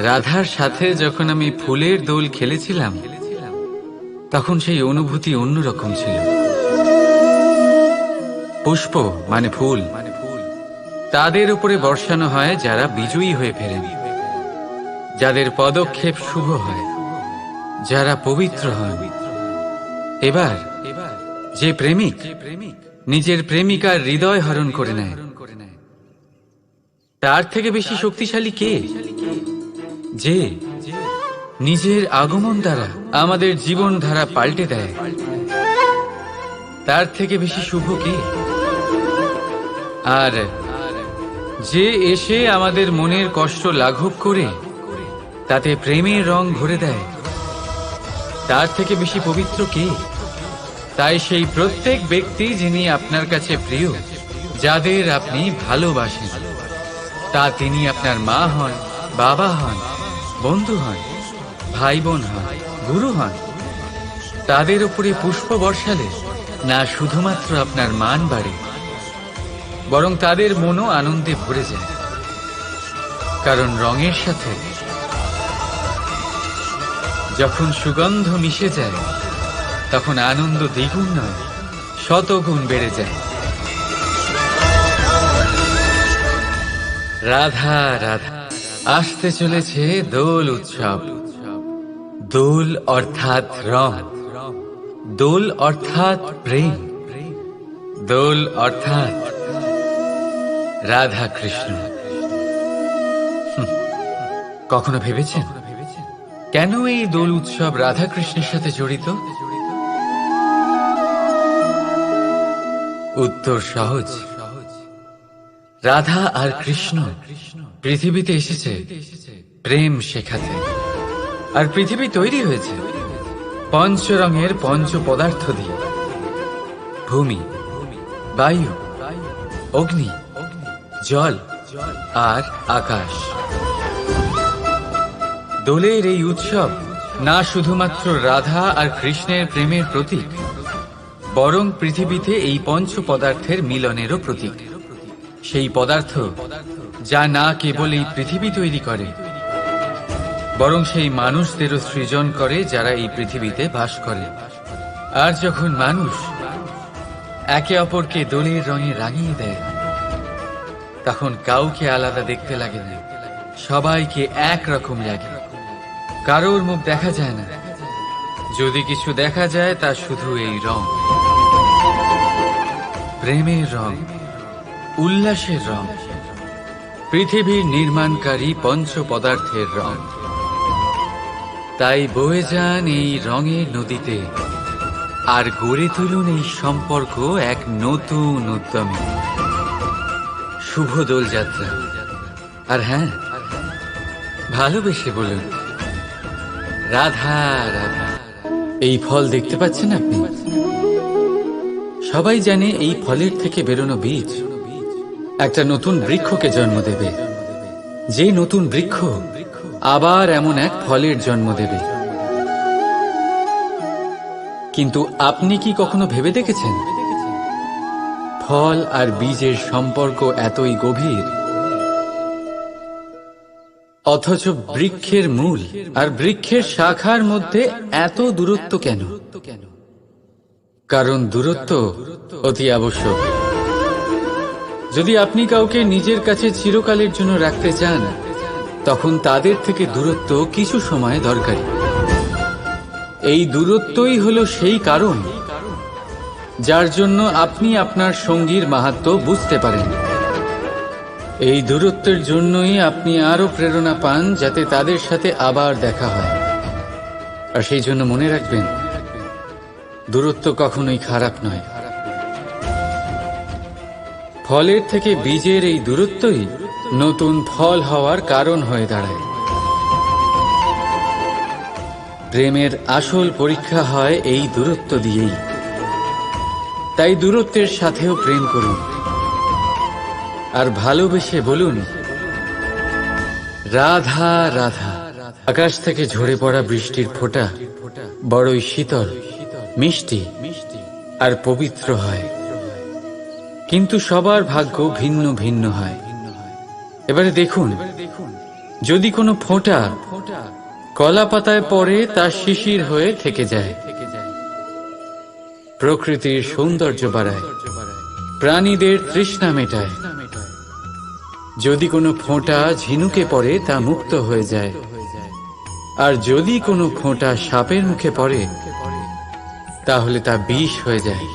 রাধার সাথে যখন আমি ফুলের দোল খেলেছিলাম তখন সেই অনুভূতি অন্যরকম ছিল। পুষ্প মানে ফুল তাদের উপরে বর্ষানো হয় যারা বিজয়ী হয়ে ফেরেন, যাদের পদক্ষেপ শুভ হয়, যারা পবিত্র হন। এবার যে প্রেমিক নিজের প্রেমিকার হৃদয় হরণ করে নেয়, তার থেকে বেশি শক্তিশালী কে? যে নিজের আগমন দ্বারা আমাদের জীবন ধারা পাল্টে দেয়, তার থেকে বেশি শুভ কে? আর যে এসে আমাদের মনের কষ্ট লাঘব করে তাতে প্রেমের রং ভরে দেয়, তার থেকে বেশি পবিত্র কে? তাই সেই প্রত্যেক ব্যক্তি যিনি আপনার কাছে প্রিয়, যাদের আপনি ভালোবাসেন, তা তিনি আপনার মা হন, বাবা হন, বন্ধু হন, ভাই বোন হন, গুরু হন, তাদের উপরে পুষ্প বর্ষালে না শুধুমাত্র আপনার মান বাড়ে, বরং তাদের মনও আনন্দে ভরে যায়। কারণ রঙের সাথে যখন সুগন্ধ মিশে যায় তখন আনন্দ দ্বিগুণ নয়, শতগুণ বেড়ে যায়। রাধা রাধা, আসতে চলেছে দোল উৎসব। দোল অর্থাৎ রং, দোল অর্থাৎ প্রেম, দোল অর্থাৎ রাধা কৃষ্ণ। কখনো ভেবেছেন কেন এই দোল উৎসব রাধা কৃষ্ণের সাথে জড়িত? উত্তর সহজ। রাধা আর কৃষ্ণ পৃথিবীতে এসেছে প্রেম শেখাতে, আর পৃথিবী তৈরি হয়েছে পঞ্চরঙের পঞ্চ পদার্থ দিয়ে: ভূমি, বায়ু, অগ্নি, জল আর আকাশ। দোলের এই উৎসব না শুধুমাত্র রাধা আর কৃষ্ণের প্রেমের প্রতীক, বরং পৃথিবীতে এই পঞ্চ পদার্থের মিলনেরও প্রতীক। সেই পদার্থ যা না কেবল এই পৃথিবী তৈরি করে, বরং সেই মানুষদেরও সৃজন করে যারা এই পৃথিবীতে বাস করে। আর যখন মানুষ একে অপরকে দোলের রঙে রাঙিয়ে দেয়, তখন কাউকে আলাদা দেখতে লাগে না, সবাইকে একরকম লাগে। কারোর মুখ দেখা যায় না, যদি কিছু দেখা যায় তা শুধু এই রং, প্রেমের রং, উল্লাসের রং, পৃথিবীর নির্মাণকারী পঞ্চ পদার্থের রং। তাই বয়ে যান এই রঙের নদীতে আর গড়ে তুলুন এই সম্পর্ক এক নতুন উদ্যমে। শুভ দোল যাত্রা। আর হ্যাঁ, ভালোবেসে বলুন রাধা রাধা। এই ফল দেখতে পাচ্ছেন আপনি? সবাই জানে এই ফলের থেকে বেরোনো বীজ একটা নতুন বৃক্ষকে জন্ম দেবে, যে নতুন বৃক্ষ আবার এমন এক ফলের জন্ম দেবে। কিন্তু আপনি কি কখনো ভেবে দেখেছেন ফল আর বীজের সম্পর্ক এতই গভীর, অথচ বৃক্ষের মূল আর বৃক্ষের শাখার মধ্যে এত দূরত্ব কেন? কারণ দূরত্ব অতি আবশ্যক। যদি আপনি কাউকে নিজের কাছে চিরকালের জন্য রাখতে চান, তখন তাদের থেকে দূরত্ব কিছু সময় দরকারি। এই দূরত্বই হলো সেই কারণ যার জন্য আপনি আপনার সঙ্গীর মাহাত্ম্য বুঝতে পারেন। এই দূরত্বের জন্যই আপনি আরো প্রেরণা পান যাতে তাদের সাথে আবার দেখা হয়। আর সেই জন্য মনে রাখবেন, দূরত্ব কখনোই খারাপ নয়। ফলের থেকে বীজের এই দূরত্বই নতুন ফল হওয়ার কারণ হয়ে দাঁড়ায়। প্রেমের আসল পরীক্ষা হয় এই দূরত্ব দিয়েই। তাই দূরত্বের সাথেও প্রেম করুন আর ভালোবেসে বলুন রাধা রাধা। আকাশ থেকে ঝরে পড়া বৃষ্টির ফোঁটা বড়ই শীতল, মিষ্টি আর পবিত্র হয়, কিন্তু সবার ভাগ্য ভিন্ন ভিন্ন হয়। এবারে দেখুন যদি কোনো ফোঁটা কলা পাতায় পড়ে তা শিশির হয়ে থেকে যায়, প্রকৃতির সৌন্দর্য বাড়ায়, প্রাণীদের তৃষ্ণা মেটায়। যদি কোনো ফোঁটা ঝিনুকে পড়ে তা মুক্ত হয়ে যায়, আর যদি কোনো ফোঁটা সাপের মুখে পড়ে তাহলে তা বিষ হয়ে যায়।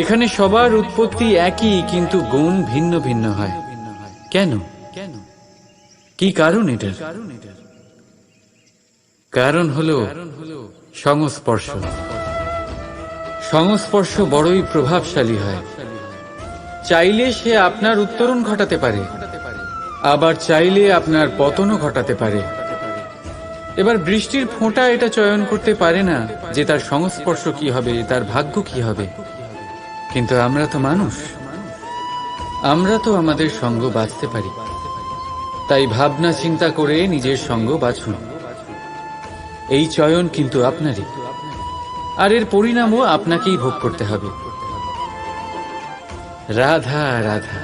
এখানে সবার উৎপত্তি একই, কিন্তু গুণ ভিন্ন ভিন্ন হয়। কেন? কি কারণ এটার? কারণ হলো সংস্পর্শ। সংস্পর্শ বড়ই প্রভাবশালী হয়। চাইলে সে আপনার উত্তরণ ঘটাতে পারে, আবার চাইলে আপনার পতনও ঘটাতে পারে। এবার বৃষ্টির ফোঁটা এটা চয়ন করতে পারে না যে তার সংস্পর্শ কি হবে, তার ভাগ্য কি হবে। কিন্তু আমরা তো মানুষ, আমরা তো আমাদের সঙ্গ বাঁচতে পারি। তাই ভাবনা চিন্তা করে নিজের সঙ্গ বাছুন। এই চয়ন কিন্তু আপনারই, আর এর পরিণামও আপনাকেই ভোগ করতে হবে। রাধা রাধা।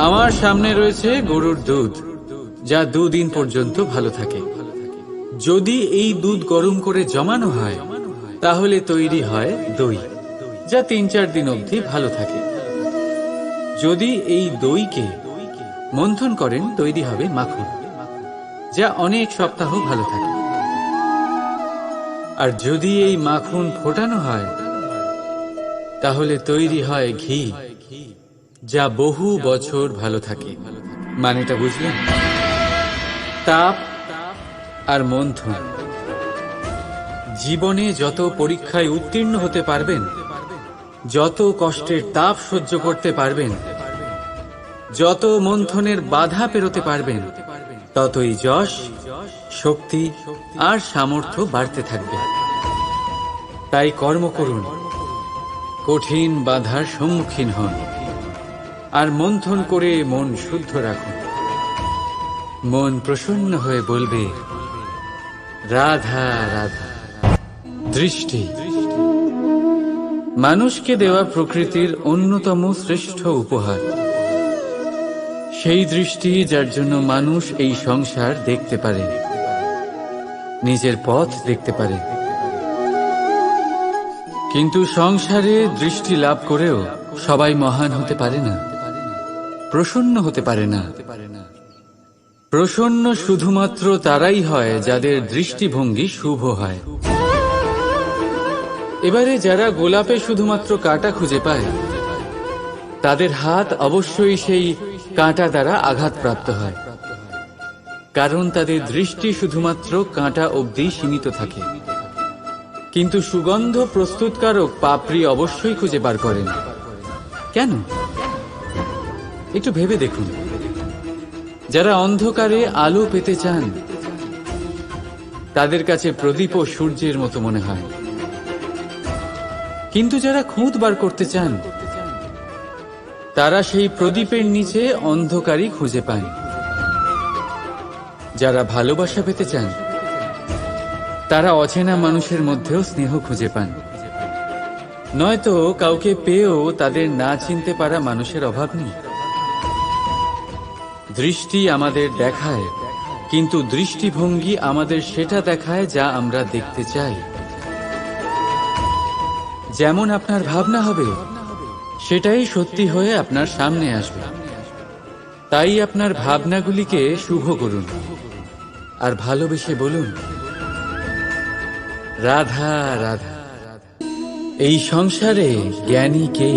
আমার সামনে রয়েছে গরুর দুধ, যা 2 দিন পর্যন্ত ভালো থাকে। যদি এই দুধ গরম করে জমানো হয় তাহলে তৈরি হয় দই, যা 3-4 দিন অবধি ভালো থাকে। যদি এই দইকে মন্থন করেন তৈরি হবে মাখন, যা অনেক সপ্তাহ ভালো থাকে। আর যদি এই মাখন ফোটানো হয় তাহলে তৈরি হয় ঘি, যা বহু বছর ভালো থাকে। মানেটা বুঝলেন? তাপ আর মন্থন। জীবনে যত পরীক্ষায় উত্তীর্ণ হতে পারবেন, যত কষ্টের তাপ সহ্য করতে পারবেন, যত মন্থনের বাধা পেরোতে পারবেন, ততই যশ, শক্তি আর সামর্থ্য বাড়তে থাকবে। তাই কর্ম করুন, কঠিন বাধার সম্মুখীন হন, আর মন্থন করে মন শুদ্ধ রাখুন। মন প্রসন্ন হয়ে বলবে রাধা রাধা। দৃষ্টি মানুষকে দেওয়া প্রকৃতির অন্যতম শ্রেষ্ঠ উপহার। সেই দৃষ্টি যার জন্য মানুষ এই সংসার দেখতে পারে, নিজের পথ দেখতে পারে। কিন্তু সংসারে দৃষ্টি লাভ করেও সবাই মহান হতে পারে না, প্রসন্ন হতে পারে না। প্রসন্ন শুধুমাত্র তারাই হয় যাদের দৃষ্টিভঙ্গি শুভ হয়। এবারে যারা গোলাপে শুধুমাত্র কাঁটা খুঁজে পায়, তাদের হাত অবশ্যই সেই কাঁটা দ্বারা আঘাতপ্রাপ্ত হয়, কারণ তাদের দৃষ্টি শুধুমাত্র কাঁটা অবধি সীমিত থাকে। কিন্তু সুগন্ধ প্রস্তুতকারক পাপড়ি অবশ্যই খুঁজে বার করেন। কেন? একটু ভেবে দেখুন। যারা অন্ধকারে আলো পেতে চান, তাদের কাছে প্রদীপ ও সূর্যের মতো মনে হয়। কিন্তু যারা খুঁত বার করতে চান, তারা সেই প্রদীপের নিচে অন্ধকারই খুঁজে পান। যারা ভালোবাসা পেতে চান, তারা অচেনা মানুষের মধ্যেও স্নেহ খুঁজে পান। নয়তো কাউকে পেয়েও তাদের না চিনতে পারা মানুষের অভাব নেই। দৃষ্টি আমাদের দেখায়, কিন্তু দৃষ্টিভঙ্গি আমাদের সেটা দেখায় যা আমরা দেখতে চাই। যেমন আপনার ভাবনা হবে, সেটাই সত্যি হয়ে আপনার সামনে আসবে। তাই আপনার ভাবনাগুলিকে শুভ করুন, আর ভালোবেসে বলুন রাধা রাধা। এই সংসারে জ্ঞানী কে?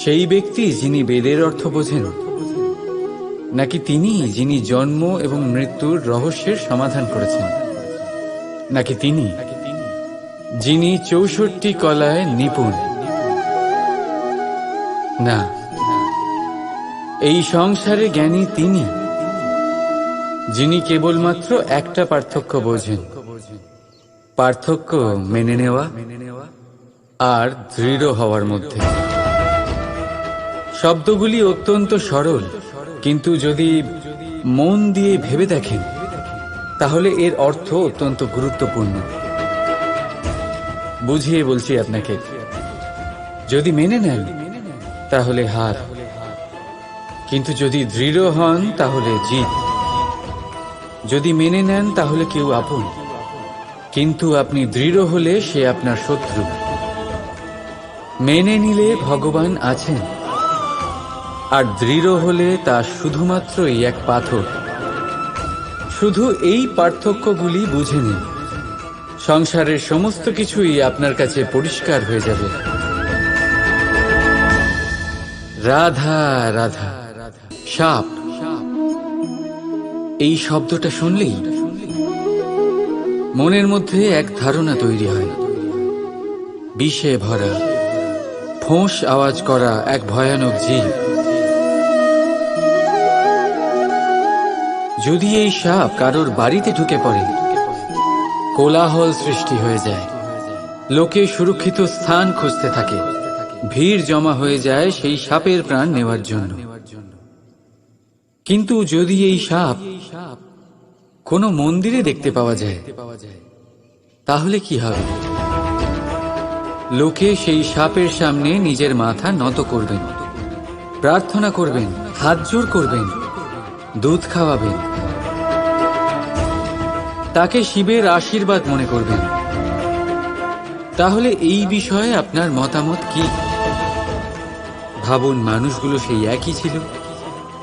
সেই ব্যক্তি যিনি বেদের অর্থ বোঝেন, নাকি তিনি যিনি জন্ম এবং মৃত্যুর রহস্যের সমাধান করেছেন, নাকি তিনি যিনি 64 কলায় নিপুণ? না, এই সংসারে জ্ঞানী তিনি যিনি কেবলমাত্র একটা পার্থক্য বোঝেন, পার্থক্য মেনে নেওয়া আর দৃঢ় হওয়ার মধ্যে। শব্দগুলি অত্যন্ত সরল, কিন্তু যদি মন দিয়ে ভেবে দেখেন তাহলে এর অর্থ অত্যন্ত গুরুত্বপূর্ণ। বুঝিয়ে বলছি আপনাকে। যদি মেনে নেন তাহলে হার, কিন্তু যদি দৃঢ় হন তাহলে জিত। যদি মেনে নেন তাহলে কেউ আপন, কিন্তু আপনি দৃঢ় হলে সে আপনার শত্রু। মেনে নিলে ভগবান আছেন, আর দৃঢ় হলে তা শুধুমাত্রই এক পাথর। শুধু এই পার্থক্যগুলি বুঝে নিন, সংসারের সমস্ত কিছুই আপনার কাছে পরিষ্কার হয়ে যাবে। রাধা রাধা। সাপ, এই শব্দটা শুনলেই মনের মধ্যে এক ধারণা তৈরি হয়, বিষে ভরা, ফোঁস আওয়াজ করা এক ভয়ানক জীব। যদি এই সাপ কারোর বাড়িতে ঢুকে পড়ে, কোলাহল সৃষ্টি হয়ে যায়, লোকে সুরক্ষিত স্থান খুঁজতে থাকে, ভিড় জমা হয়ে যায় সেই সাপের প্রাণ নেওয়ার জন্য। কিন্তু যদি এই সাপ কোনো মন্দিরে দেখতে পাওয়া যায়, তাহলে কি হবে? লোকে সেই সাপের সামনে নিজের মাথা নত করবেন, প্রার্থনা করবেন, হাত জোড় করবেন, দুধ খাওয়াবেন, তাকে শিবের আশীর্বাদ মনে করবেন। তাহলে এই বিষয়ে আপনার মতামত কি? ভাবুন, মানুষগুলো সেই একই ছিল,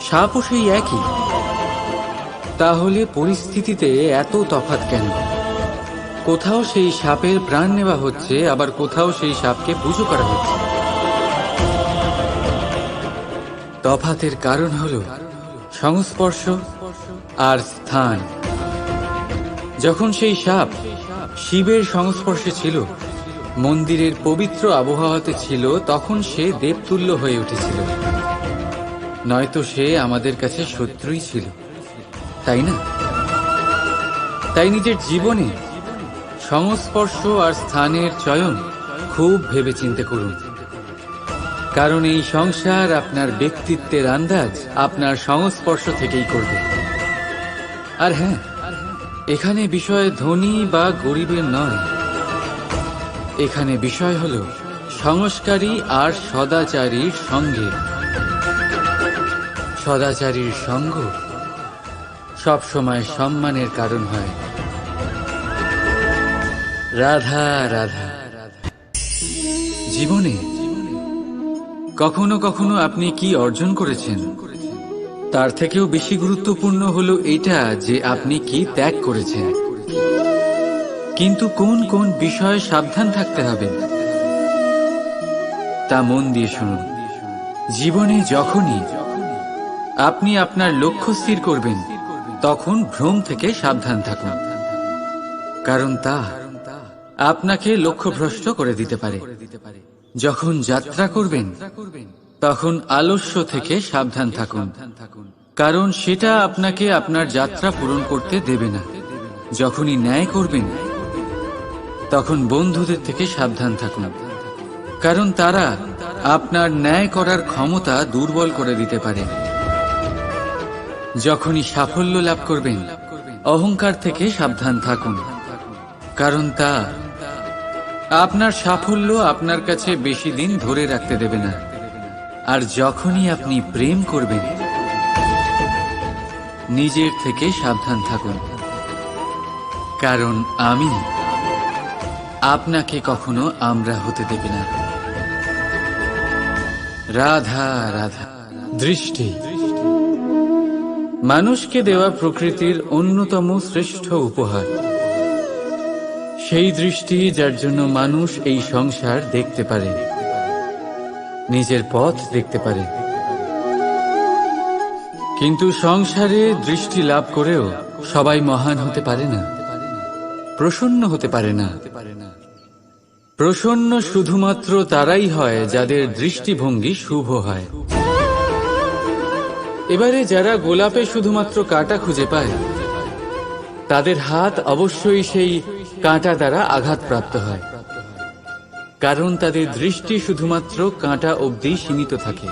সাপও সেই একই। তাহলে পরিস্থিতিতে এত তফাৎ কেন? কোথাও সেই সাপের প্রাণ নেওয়া হচ্ছে, আবার কোথাও সেই সাপকে পুজো করা হচ্ছে। তফাতের কারণ হল সংস্পর্শ আর স্থান। যখন সেই সাপ শিবের সংস্পর্শে ছিল, মন্দিরের পবিত্র আবহাওয়াতে ছিল, তখন সে দেবতুল্য হয়ে উঠেছিল। নয়তো সে আমাদের কাছে শত্রুই ছিল, তাই না? তাই নিজের জীবনে সংস্পর্শ আর স্থানের চয়ন খুব ভেবেচিন্তে করুন, কারণ এই সংসার আপনার ব্যক্তিত্বের আন্দাজ আপনার সংস্পর্শ থেকেই করবে। আর হ্যাঁ, এখানে বিষয় ধনী বা গরিবের নয়, এখানে বিষয় হল সংস্কারী আর সদাচারীর সঙ্গে। সদাচারীর সঙ্গ সবসময় সম্মানের কারণ হয়। রাধা রাধা। জীবনে কখনো কখনো আপনি কি অর্জন করেছেন, তার থেকেও বেশি গুরুত্বপূর্ণ হলো এটা যে আপনি কি ত্যাগ করেছেন। কিন্তু কোন কোন বিষয়ে সাবধান থাকতে হবে তা মন দিয়ে শুনুন। জীবনে যখনই আপনি আপনার লক্ষ্য স্থির করবেন, তখন ভ্রম থেকে সাবধান থাকুন, কারণ তা আপনাকে লক্ষ্যভ্রষ্ট করে দিতে পারে। যখন যাত্রা করবেন, তখন আলস্য থেকে সাবধান থাকুন, কারণ সেটা আপনাকে আপনার যাত্রা পূরণ করতে দেবে না। যখনই ন্যায় করবেন, তখন বন্ধুদের থেকে সাবধান থাকুন, কারণ তারা আপনার ন্যায় করার ক্ষমতা দুর্বল করে দিতে পারে। যখনই সাফল্য লাভ করবেন, অহংকার থেকে সাবধান থাকুন, কারণ তা আপনার সাফল্য আপনার কাছে বেশি দিন ধরে রাখতে দেবে না। আর যখনই আপনি প্রেম করবেন, নিজের থেকে সাবধান থাকুন, কারণ আমি আপনাকে কখনো আমরা হতে দেবে না। রাধা রাধা। দৃষ্টি মানুষকে দেওয়া প্রকৃতির অন্যতম শ্রেষ্ঠ উপহার। সেই দৃষ্টি যার জন্য মানুষ এই সংসার দেখতে পারে, নিজের পথ দেখতে পারে। কিন্তু সংসারে দৃষ্টি লাভ করেও সবাই মহান হতে পারে না, প্রসন্ন হতে পারে না। প্রসন্ন শুধুমাত্র তারাই হয় যাদের দৃষ্টিভঙ্গি শুভ হয়। এবারে যারা গোলাপে শুধুমাত্র কাঁটা খুঁজে পায়, তাদের হাত অবশ্যই সেই কাঁটা দ্বারা আঘাতপ্রাপ্ত হয়, কারণ তাদের দৃষ্টি শুধুমাত্র কাঁটা অবধি সীমিত থাকে।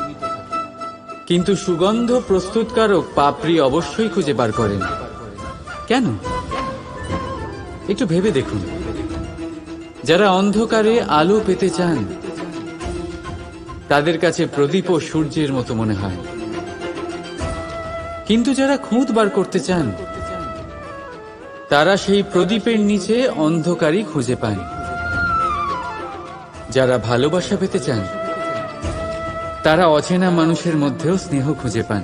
কিন্তু সুগন্ধ প্রস্তুতকারক পাপড়ি অবশ্যই খুঁজে বার করেন। কেন? একটু ভেবে দেখুন। যারা অন্ধকারে আলো পেতে চান, তাদের কাছে প্রদীপ ও সূর্যের মতো মনে হয়। কিন্তু যারা খুঁত বার করতে চান, তারা সেই প্রদীপের নিচে অন্ধকারই খুঁজে পান। যারা ভালোবাসা পেতে চান, তারা অচেনা মানুষের মধ্যেও স্নেহ খুঁজে পান।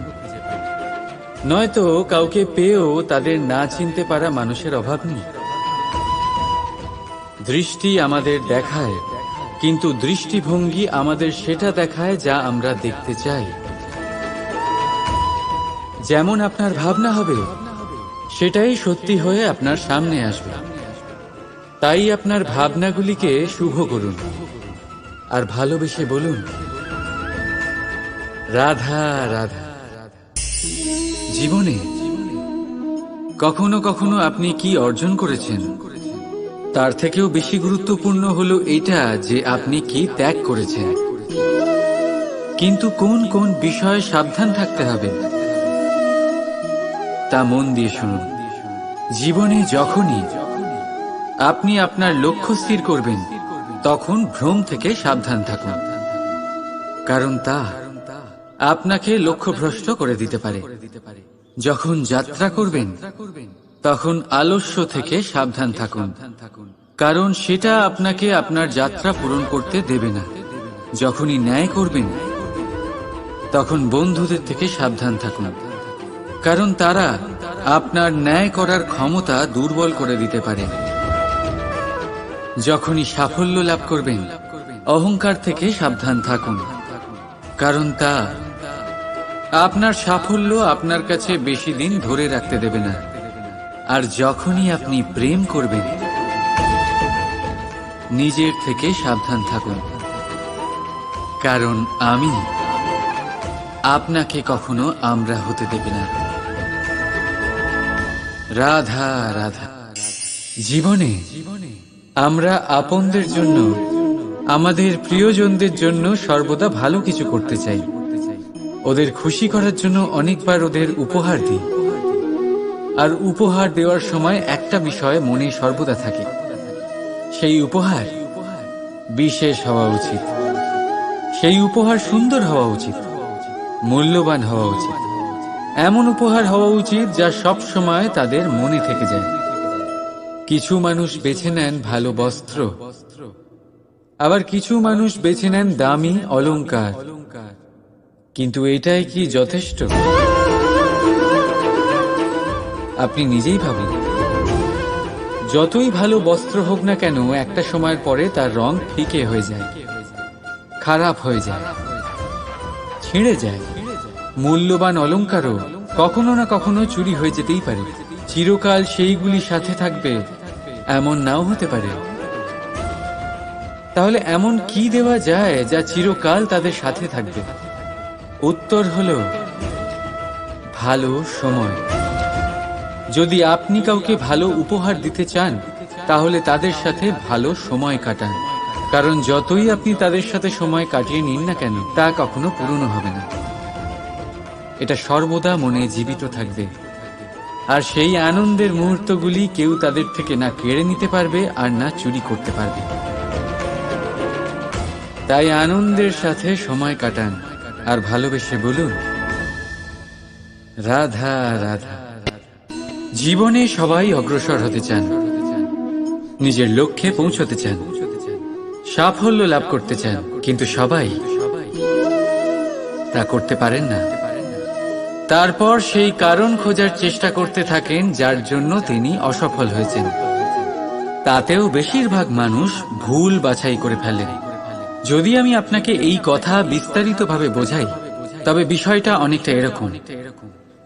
নয়তো কাউকে পেয়েও তাদের না চিনতে পারা মানুষের অভাব নেই। দৃষ্টি আমাদের দেখায়, কিন্তু দৃষ্টিভঙ্গি আমাদের সেটা দেখায় যা আমরা দেখতে চাই। যেমন আপনার ভাবনা হবে, সেটাই সত্যি হয়ে আপনার সামনে আসবে। তাই আপনার ভাবনাগুলিকে শুভ করুন আর ভালোবেসে বলুন, রাধা রাধা। জীবনে কখনো কখনো আপনি কি অর্জন করেছেন, তার থেকেও বেশি গুরুত্বপূর্ণ হলো এটা যে আপনি কি ত্যাগ করেছেন। কিন্তু কোন কোন বিষয়ে সাবধান থাকতে হবে তা মন দিয়ে শুনুন। জীবনে যখনই আপনি আপনার লক্ষ্য স্থির করবেন, তখন ভ্রম থেকে সাবধান থাকুন, কারণ তা আপনাকে লক্ষ্যভ্রষ্ট করে দিতে পারে। যখন যাত্রা করবেন, তখন আলস্য থেকে সাবধান থাকুন, কারণ সেটা আপনাকে আপনার যাত্রা পূরণ করতে দেবে না। যখনই ন্যায় করবেন, তখন বন্ধুদের থেকে সাবধান থাকুন, কারণ তারা আপনার ন্যায় করার ক্ষমতা দুর্বল করে দিতে পারে। যখনই সাফল্য লাভ করবেন, অহংকার থেকে সাবধান থাকুন, কারণ তা আপনার সাফল্য আপনার কাছে বেশি দিন ধরে রাখতে দেবে না। আর যখনই আপনি প্রেম করবেন, নিজের থেকে সাবধান থাকুন, কারণ আমি আপনাকে কখনো আমরা হতে দেবে না। রাধা রাধা। জীবনে আমরা আপনদের জন্য, আমাদের প্রিয়জনদের জন্য সর্বদা ভালো কিছু করতে চাই। ওদের খুশি করার জন্য অনেকবার ওদের উপহার দিই। আর উপহার দেওয়ার সময় একটা বিষয় মনে সর্বদা থাকে, সেই উপহার বিশেষ হওয়া উচিত, সেই উপহার সুন্দর হওয়া উচিত, মূল্যবান হওয়া উচিত, এমন উপহার হওয়া উচিত যা সব সময় তাদের মনে থেকে যায়। কিছু মানুষ বেছে নেন ভালো বস্ত্র, আবার কিছু মানুষ বেছে নেন দামি অলংকার। কিন্তু এটাই কি যথেষ্ট? আপনি নিজেই ভাবুন। যতই ভালো বস্ত্র হোক না কেন, একটা সময়ের পরে তার রং ফিকে হয়ে যায়, খারাপ হয়ে যায়, ছিঁড়ে যায়। মূল্যবান অলংকারও কখনো না কখনো চুরি হয়ে যেতেই পারে। চিরকাল সেইগুলি সাথে থাকবে এমন নাও হতে পারে। তাহলে এমন কি দেওয়া যায় যা চিরকাল তাদের সাথে থাকবে? উত্তর হলো ভালো সময়। যদি আপনি কাউকে ভালো উপহার দিতে চান, তাহলে তাদের সাথে ভালো সময় কাটান, কারণ যতই আপনি তাদের সাথে সময় কাটিয়ে নিন না কেন, তা কখনো পুরনো হবে না। এটা সর্বদা মনে জীবিত থাকবে। আর সেই আনন্দের মুহূর্তগুলি কেউ তাদের থেকে না কেড়ে নিতে পারবে আর না চুরি করতে পারবে। তাই আনন্দের সাথে সময় কাটান আর ভালোবেসে বলুন, রাধা রাধা। জীবনে সবাই অগ্রসর হতে চান, নিজের লক্ষ্যে পৌঁছতে চান, সাফল্য লাভ করতে চান, কিন্তু সবাই তা করতে পারেন না। তারপর সেই কারণ খোঁজার চেষ্টা করতে থাকেন যার জন্য তিনি অসফল হয়েছেন। তাতেও বেশিরভাগ মানুষ ভুল বাছাই করে ফেলেন। যদি আমি আপনাকে এই কথা বিস্তারিতভাবে বোঝাই, তবে বিষয়টা অনেকটা এরকম।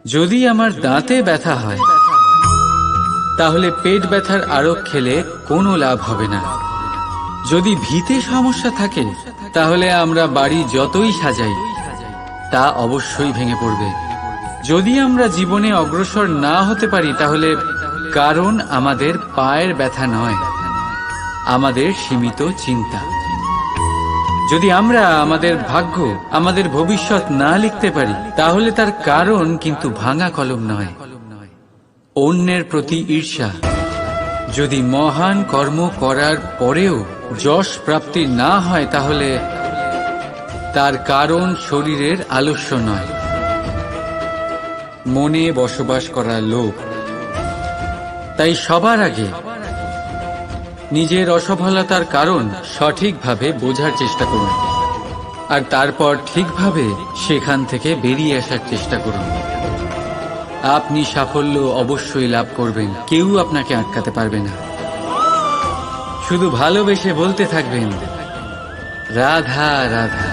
যদি আমার দাঁতে ব্যথা হয়, তাহলে পেট ব্যথার আরোগ খেলে কোনো লাভ হবে না। যদি ভিতে সমস্যা থাকে, তাহলে আমরা বাড়ি যতই সাজাই তা অবশ্যই ভেঙে পড়বে। যদি আমরা জীবনে অগ্রসর না হতে পারি, তাহলে কারণ আমাদের পায়ের ব্যথা নয়, আমাদের সীমিত চিন্তা। যদি আমরা আমাদের ভাগ্য, আমাদের ভবিষ্যৎ না লিখতে পারি, তাহলে তার কারণ কিন্তু ভাঙা কলম নয়, অন্যের প্রতি ঈর্ষা। যদি মহান কর্ম করার পরেও যশ প্রাপ্তি না হয়, তার কারণ শরীরের আলস্য নয়, মনে বসবাস করা লোভ। তাই সবার আগে নিজের অসফলতার কারণ সঠিকভাবে বোঝার চেষ্টা করুন, আর তারপর ঠিকভাবে সেখান থেকে বেরিয়ে আসার চেষ্টা করুন। আপনি সাফল্য অবশ্যই লাভ করবেন, কেউ আপনাকে আটকাতে পারবে না। শুধু ভালোবেসে বলতে থাকবেন, রাধা রাধা।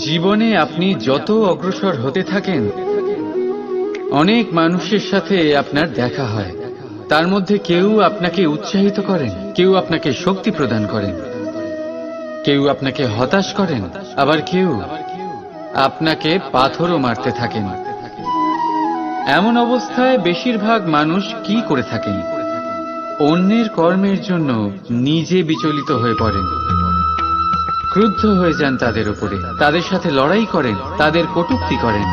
জীবনে আপনি যত অগ্রসর হতে থাকেন, অনেক মানুষের সাথে আপনার দেখা হয়। তার মধ্যে কেউ আপনাকে উৎসাহিত করেন, কেউ আপনাকে শক্তি প্রদান করেন, কেউ আপনাকে হতাশ করেন, আবার কেউ আপনাকে পাথরও মারতে থাকেন। এমন অবস্থায় বেশিরভাগ মানুষ কি করে থাকেন? অন্যের কর্মের জন্য নিজে বিচলিত হয়ে পড়েন, ক্রুদ্ধ হয়ে যান তাদের উপরে, তাদের সাথে লড়াই করেন, তাদের কটূক্তি করেন।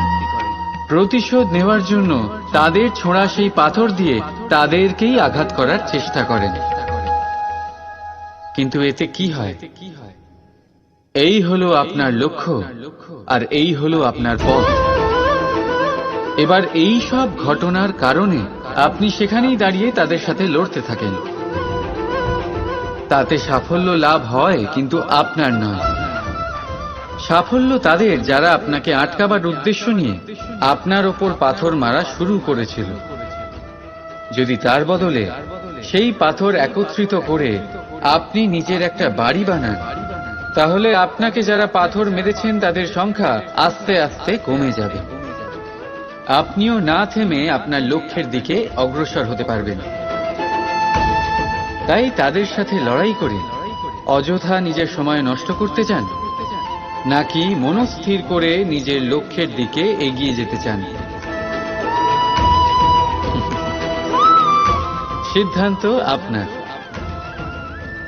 প্রতিশোধ নেওয়ার জন্য তাদের ছোঁড়া সেই পাথর দিয়ে তাদেরকেই আঘাত করার চেষ্টা করেন। কিন্তু এতে কি হয়? এই হলো আপনার লক্ষ্য, আর এই হলো আপনার পথ। এবার এই সব ঘটনার কারণে আপনি সেখানেই দাঁড়িয়ে তাদের সাথে লড়তে থাকেন। তাতে সাফল্য লাভ হয়, কিন্তু আপনার নয়। সাফল্য তাদের যারা আপনাকে আটকাবার উদ্দেশ্য নিয়ে আপনার ওপর পাথর মারা শুরু করেছিল। যদি তার বদলে সেই পাথর একত্রিত করে আপনি নিজের একটা বাড়ি বানান, তাহলে আপনাকে যারা পাথর মেরেছেন তাদের সংখ্যা আস্তে আস্তে কমে যাবে। আপনিও না থেমে আপনার লক্ষ্যের দিকে অগ্রসর হতে পারবেন। তাই তাদের সাথে লড়াই করে অযথা নিজের সময় নষ্ট করতে চান, নাকি মনস্থির করে নিজের লক্ষ্যের দিকে এগিয়ে যেতে চান? সিদ্ধান্ত আপনার।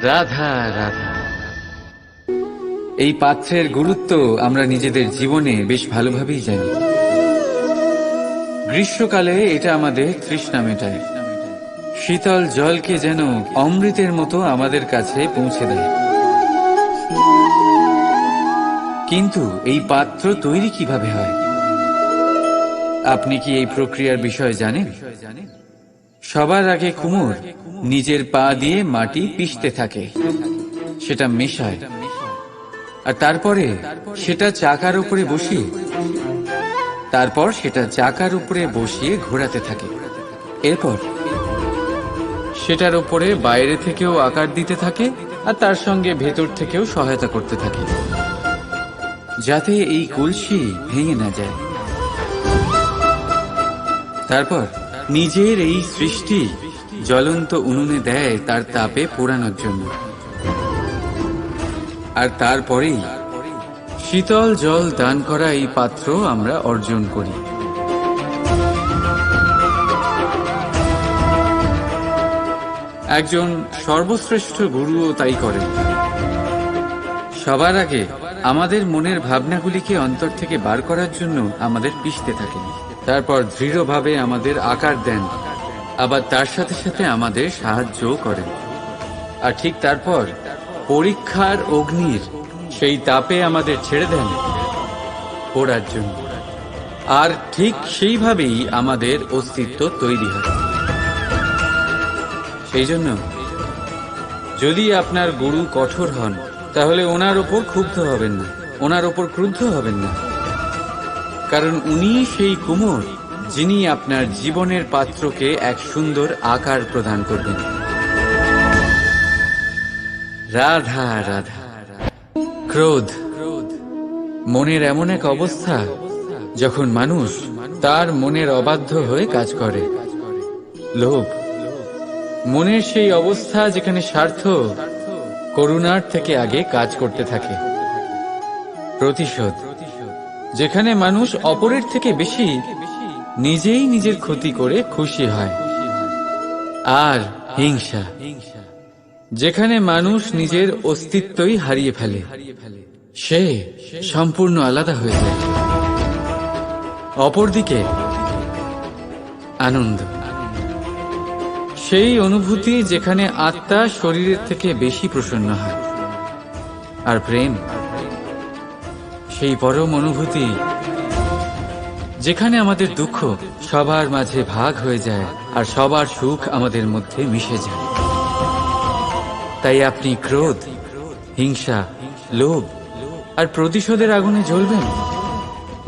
রাধা রাধা। এই পাত্রের গুরুত্ব আমরা নিজেদের জীবনে বেশ ভালোভাবেই জানি। গ্রীষ্মকালে এটা আমাদের তৃষ্ণা মেটায়, শীতল জলকে যেন অমৃতের মতো আমাদের কাছে পৌঁছে দেয়। কিন্তু এই পাত্র তৈরি কিভাবে হয়? আপনি কি এই প্রক্রিয়ার বিষয়ে জানেন? সবার আগে কুমোর নিজের পা দিয়ে মাটি পিষতে থাকে, সেটা মেশায়, আর তারপরে সেটা চাকার উপরে বসিয়ে ঘোরাতে থাকে। এরপর সেটার উপরে বাইরে থেকেও আকার দিতে থাকে, আর তার সঙ্গে ভেতর থেকেও সহায়তা করতে থাকে, যাতে এই কলসি ভেঙে না যায়। তারপর নিজের এই সৃষ্টি জ্বলন্ত উনুনে দেয় তার তাপে পোড়ানোর জন্য, আর তারপরেই শীতল জল দান করা এই পাত্র আমরা অর্জন করি। একজন সর্বশ্রেষ্ঠ গুরুও তাই করেন। সবার আগে আমাদের মনের ভাবনাগুলিকে অন্তর থেকে বার করার জন্য আমাদের পিষতে থাকেন, তারপর দৃঢ়ভাবে আমাদের আকার দেন, আবার তার সাথে সাথে আমাদের সাহায্যও করেন। আর ঠিক তারপর পরীক্ষার অগ্নির সেই তাপে আমাদের ছেড়ে দেন পড়ার জন্য, আর ঠিক সেইভাবেই আমাদের অস্তিত্ব তৈরি হয়। সেই জন্য যদি আপনার গুরু কঠোর হন, তাহলে ওনার ওপর ক্ষুব্ধ হবেন না, ওনার ওপর ক্রুদ্ধ হবেন না, কারণ উনি সেই কুমোর যিনি আপনার জীবনের পাত্রকে এক সুন্দর আকার প্রদান করবেন। রাধা রাধা। ক্রোধ মনের এমন এক অবস্থা যখন মানুষ তার মনের অবাধ্য হয়ে কাজ করে। লোভ মনের সেই অবস্থা যেখানে স্বার্থ করুণার থেকে আগে কাজ করতে থাকে। প্রতিশোধ যেখানে মানুষ অপরের থেকে বেশি নিজেই নিজের ক্ষতি করে খুশি হয়। আর হিংসা যেখানে মানুষ নিজের অস্তিত্বই হারিয়ে ফেলে, সে সম্পূর্ণ আলাদা হয়ে যায়। অপরদিকে আনন্দ সেই অনুভূতি যেখানে আত্মা শরীরের থেকে বেশি প্রসন্ন হয়। আর প্রেম সেই পরম অনুভূতি যেখানে আমাদের দুঃখ সবার মাঝে ভাগ হয়ে যায় আর সবার সুখ আমাদের মধ্যে মিশে যায়। তাই আপনি ক্রোধ, হিংসা, লোভ আর প্রতিশোধের আগুনে জ্বলবেন,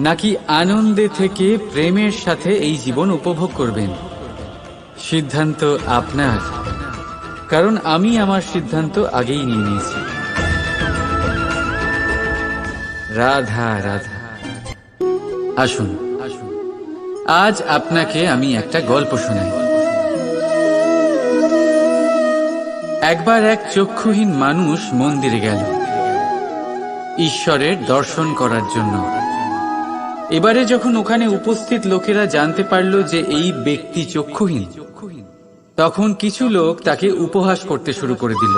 নাকি আনন্দে থেকে প্রেমের সাথে এই জীবন উপভোগ করবেন? সিদ্ধান্ত আপনার, কারণ আমি আমার সিদ্ধান্ত আগেই নিয়ে নিয়েছি। রাধা রাধা। আসুন, আজ আপনাকে আমি একটা গল্প শোনাই। একবার এক চক্ষুহীন মানুষ মন্দিরে গেল ঈশ্বরের দর্শন করার জন্য। এবারে যখন ওখানে উপস্থিত লোকেরা জানতে পারল যে এই ব্যক্তি চক্ষুহীন, তখন কিছু লোক তাকে উপহাস করতে শুরু করে দিল।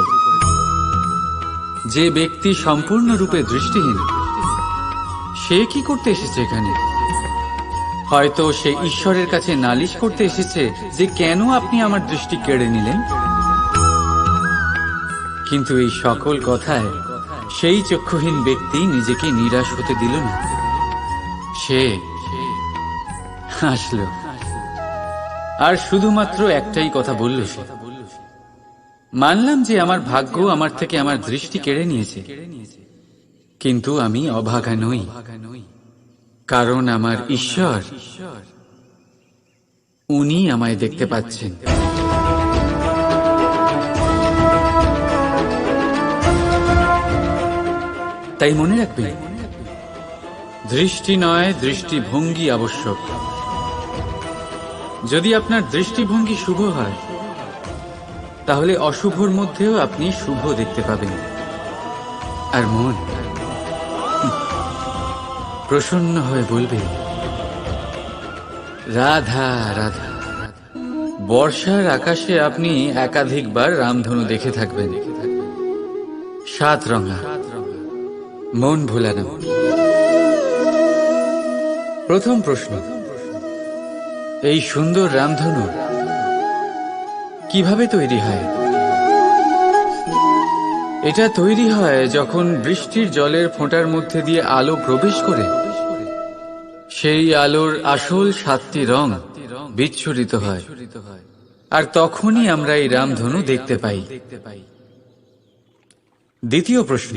যে ব্যক্তি সম্পূর্ণরূপে দৃষ্টিহীন, সে কি করতে এসেছে এখানে? হয়তো সে ঈশ্বরের কাছে নালিশ করতে এসেছে যে কেন আপনি আমার দৃষ্টি কেড়ে নিলেন। কিন্তু এই সকল কথায় সেই চক্ষুহীন ব্যক্তি নিজেকে নিরাশ হতে দিল না। সে হাসল আর শুধুমাত্র একটাই কথা বলল, সে মানলাম যে আমার ভাগ্য আমার থেকে আমার দৃষ্টি কেড়ে নিয়েছে, কিন্তু আমি অভাগা নই, কারণ আমার ঈশ্বর, উনি আমায় দেখতে পাচ্ছেন। তাই মনে রাখবেন, দৃষ্টি নয়, দৃষ্টিভঙ্গি আবশ্যক। যদি আপনার দৃষ্টিভঙ্গি শুভ হয়, তাহলে অশুভর মধ্যেও আপনি শুভ দেখতে পাবেন। আর মন প্রসন্ন হয়ে বলবে, রাধা রাধা। বর্ষার আকাশে আপনি একাধিকবার রামধনু দেখে থাকবেন, 7 রঙা, মন ভোলানো। প্রথম প্রশ্ন, এই সুন্দর রামধনু কিভাবে তৈরি হয়? এটা তৈরি হয় যখন বৃষ্টির জলের ফোঁটার মধ্যে দিয়ে আলো প্রবেশ করে সেই আলোর আসল 7টি রং বিচ্ছুরিত হয়, আর তখনই আমরা এই রামধনু দেখতে পাই। দ্বিতীয় প্রশ্ন,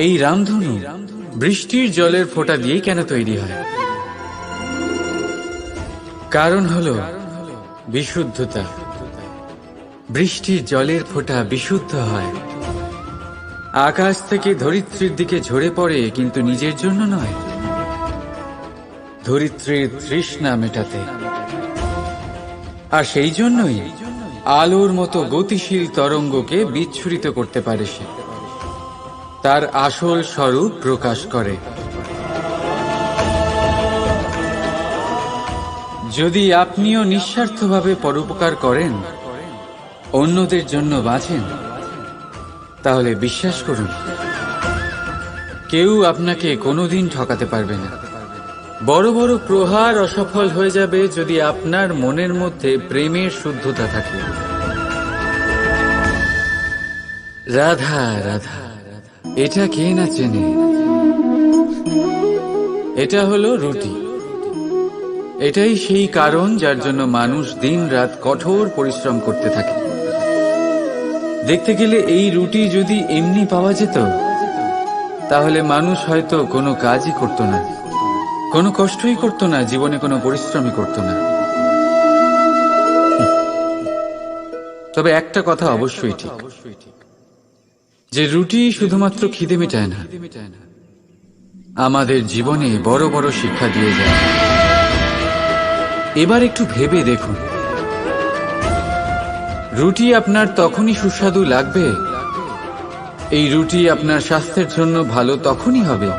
এই রামধনু বৃষ্টির জলের ফোঁটা দিয়ে কেন তৈরি হয়? কারণ হলো বিশুদ্ধতা। বৃষ্টির জলের ফোঁটা বিশুদ্ধ হয়, আকাশ থেকে ধরিত্রীর দিকে ঝরে পড়ে, কিন্তু নিজের জন্য নয়, ধরিত্রীর তৃষ্ণা মেটাতে। আর সেই জন্যই আলোর মতো গতিশীল তরঙ্গকে বিচ্ছুরিত করতে পারে সে, তার আসল স্বরূপ প্রকাশ করে। যদি আপনিও নিঃস্বার্থভাবে পরোপকার করেন, অন্যদের জন্য বাঁচেন, তাহলে বিশ্বাস করুন, কেউ আপনাকে কোনোদিন ঠকাতে পারবে না। বড় বড় প্রহার অসফল হয়ে যাবে যদি আপনার মনের মধ্যে প্রেমের শুদ্ধতা থাকে। রাধা রাধা। এটা কে না চেনে? এটা হলো রুটি। এটাই সেই কারণ যার জন্য মানুষ দিন রাত কঠোর পরিশ্রম করতে থাকে। দেখতে গেলে এই রুটি যদি এমনি পাওয়া যেত, তাহলে মানুষ হয়তো কোনো কাজই করত না, কোনো কষ্টই করত না, জীবনে কোনো পরিশ্রমই করত না। তবে একটা কথা অবশ্যই ঠিক, যে রুটি শুধুমাত্র খিদে মেটায় না, আমাদের জীবনে বড় বড় শিক্ষা দিয়ে যায়। এবার একটু ভেবে দেখুন, রুটি আপনার তখনই সুস্বাদু লাগবে, এই রুটি আপনার স্বাস্থ্যের জন্য ভালো তখনই হবে,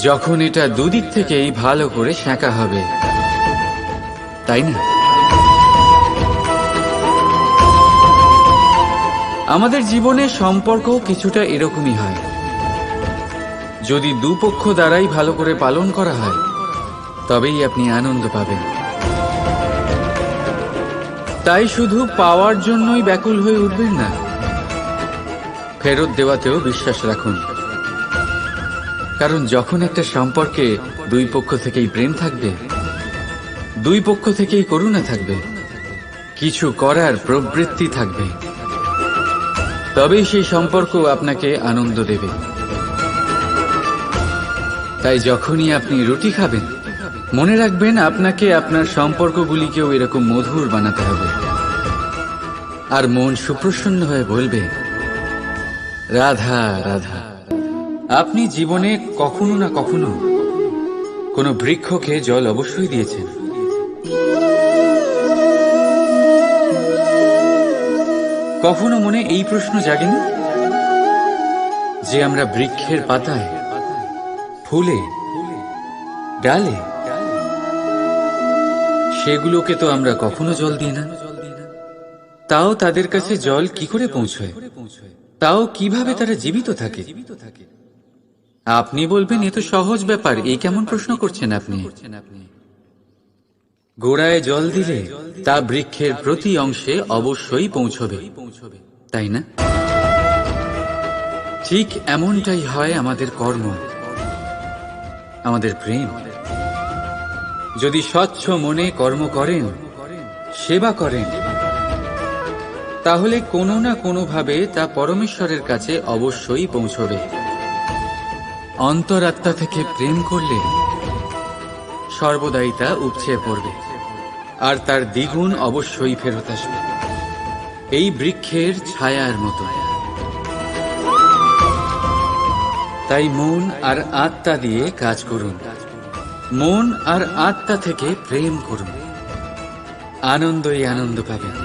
যখন এটা দুদিক থেকেই ভালো করে সেঁকা হবে, তাই না? আমাদের জীবনে সম্পর্ক কিছুটা এরকমই হয়। যদি দুপক্ষ দ্বারাই ভালো করে পালন করা হয়, তবেই আপনি আনন্দ পাবেন। তাই শুধু পাওয়ার জন্যই ব্যাকুল হয়ে উঠবেন না, ফেরত দেওয়াতেও বিশ্বাস রাখুন, কারণ যখন একটা সম্পর্কে দুই পক্ষ থেকেই প্রেম থাকবে, দুই পক্ষ থেকেই করুণা থাকবে, কিছু করার প্রবৃত্তি থাকবে, তবেই সেই সম্পর্ক আপনাকে আনন্দ দেবে। তাই যখনই আপনি রুটি খাবেন, মনে রাখবেন আপনাকে আপনার সম্পর্কগুলিকেও এরকম মধুর বানাতে হবে। আর মন সুপ্রসন্ন হয়ে বলবে, রাধা রাধা। আপনি জীবনে কখনো না কখনো কোনো বৃক্ষকে জল অবশ্যই দিয়েছেন। কখনো মনে এই প্রশ্ন জাগেনি যে আমরা বৃক্ষের পাতায়, ফুলে, ডালে, সেগুলোকে তো আমরা কখনো জল দিই না, তাও তাদের কাছে জল কি করে পৌঁছয়, তাও কিভাবে তারা জীবিত থাকে? আপনি বলবেন এ তো সহজ ব্যাপার, এই কেমন প্রশ্ন করছেন আপনি? গোড়ায় জল দিলে তা বৃক্ষের প্রতি অংশে অবশ্যই পৌঁছবে, তাই না? ঠিক এমনটাই হয় আমাদের কর্ম, আমাদের প্রেম। যদি স্বচ্ছ মনে কর্ম করেন, সেবা করেন, তাহলে কোনো না কোনোভাবে তা পরমেশ্বরের কাছে অবশ্যই পৌঁছবে। অন্তরাত্মা থেকে প্রেম করলে সর্বদাই তা উপচে পড়বে, আর তার দ্বিগুণ অবশ্যই ফেরত আসবে, এই বৃক্ষের ছায়ার মতো। তাই মন আর আত্মা দিয়ে কাজ করুন, মন আর আত্মা থেকে প্রেম করুন, আনন্দই আনন্দ পাবেন।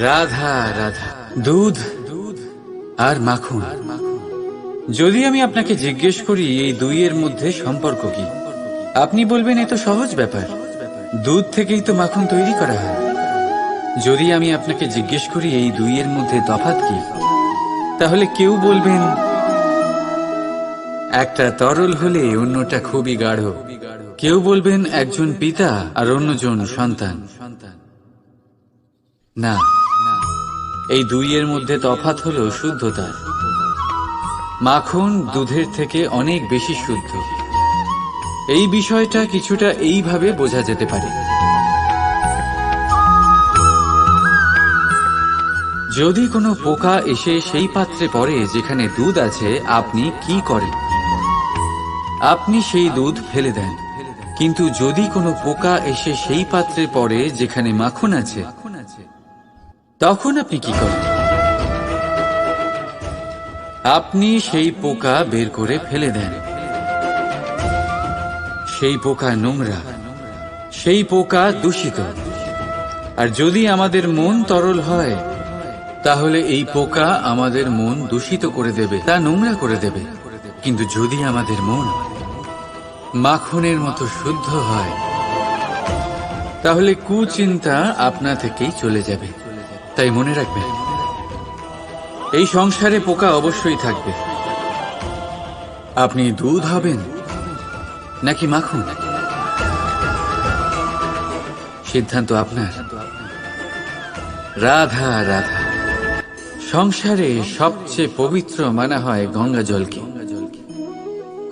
রাধা রাধা। দুধ আর মাখন। যদি আমি আপনাকে জিজ্ঞেস করি এই দুইয়ের মধ্যে সম্পর্ক কি, আপনি বলবেন এ তো সহজ ব্যাপার, দুধ থেকেই তো মাখন তৈরি করা হয়। যদি আমি আপনাকে জিজ্ঞেস করি এই দুইয়ের মধ্যে তফাৎ কি, তাহলে কেউ বলবেন একটা তরল হলে অন্যটা খুবই গাঢ়, কেউ বলবেন একজন পিতা আর অন্যজন সন্তান। না, এই দুইয়ের মধ্যে তফাৎ হলো শুদ্ধতা। মাখন দুধের থেকে অনেক বেশি শুদ্ধ। এই বিষয়টা কিছুটা এইভাবে বোঝা যেতে পারে। যদি কোনো পোকা এসে সেই পাত্রে পড়ে যেখানে দুধ আছে, আপনি কি করেন? আপনি সেই দুধ ফেলে দেন। কিন্তু যদি কোনো পোকা এসে সেই পাত্রে পড়ে যেখানে মাখন আছে, তখন আপনি কি করেন? আপনি সেই পোকা বের করে ফেলে দেন। সেই পোকা নোংরা, সেই পোকা দূষিত। আর যদি আমাদের মন তরল হয়, তাহলে এই পোকা আমাদের মন দূষিত করে দেবে, তা নোংরা করে দেবে। কিন্তু যদি আমাদের মন মাখনের মতো শুদ্ধ হয়, তাহলে কুচিন্তা আপনা থেকেই চলে যাবে। তাই মনে রাখবেন, এই সংসারে পোকা অবশ্যই থাকবে। আপনি দুধ হবেন নাকি মাখন, সিদ্ধান্ত আপনার। রাধা রাধা। সংসারে সবচেয়ে পবিত্র মানা হয় গঙ্গা জলকে।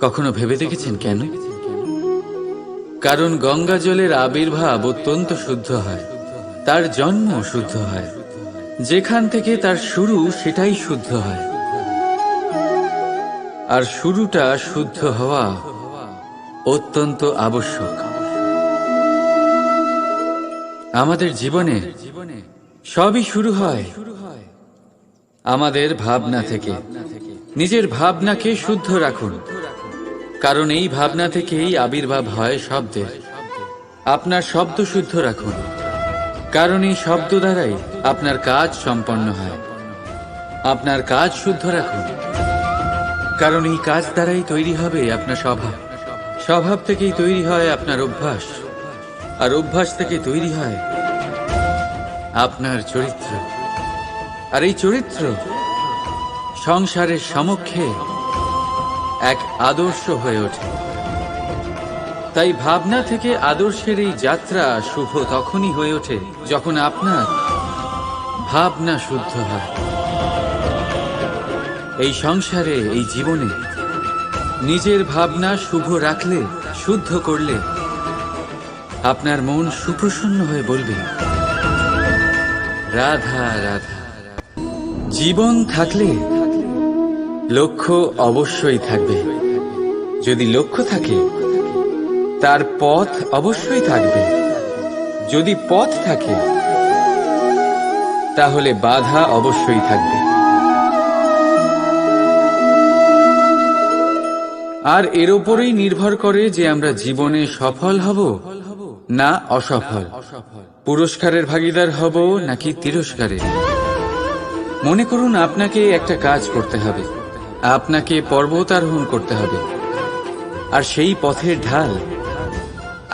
কখনো ভেবে দেখেছেন কেন? কারণ গঙ্গা জলের আবির্ভাব অত্যন্ত শুদ্ধ হয়, তার জন্ম শুদ্ধ হয়, যেখান থেকে তার শুরু সেটাই শুদ্ধ হয়। আর শুরুটা শুদ্ধ হওয়া অত্যন্ত আবশ্যক। আমাদের জীবনে সবই শুরু হয় আমাদের ভাবনা থেকে। নিজের ভাবনাকে শুদ্ধ রাখুন, কারণ এই ভাবনা থেকেই আবির্ভাব হয় শব্দের। আপনার শব্দ শুদ্ধ রাখুন, কারণ এই শব্দ দ্বারাই আপনার কাজ সম্পন্ন হয়। আপনার কাজ শুদ্ধ রাখুন, কারণ এই কাজ দ্বারাই তৈরি হবে আপনার স্বভাব। স্বভাব থেকেই তৈরি হয় আপনার অভ্যাস, আর অভ্যাস থেকে তৈরি হয় আপনার চরিত্র। আর এই চরিত্র সংসারের সমক্ষে এক আদর্শ হয়ে ওঠে। তাই ভাবনা থেকে আদর্শের এই যাত্রা শুভ তখনই হয়ে ওঠে যখন আপনার ভাবনা শুদ্ধ হয়। এই সংসারে, এই জীবনে নিজের ভাবনা শুভ রাখলে, শুদ্ধ করলে আপনার মন সুপ্রসন্ন হয়ে বলবে রাধা রাধা। জীবন থাকলে লক্ষ্য অবশ্যই থাকবে। যদি লক্ষ্য থাকে তার পথ অবশ্যই থাকবে। যদি পথ থাকে তাহলে বাধা অবশ্যই থাকবে। আর এর উপরেই নির্ভর করে যে আমরা জীবনে সফল হব না অসফল, পুরস্কারের ভাগীদার হব নাকি তিরস্কারের। মনে করুন আপনাকে একটা কাজ করতে হবে, আপনাকে পর্বত আরোহণ করতে হবে, আর সেই পথের ঢাল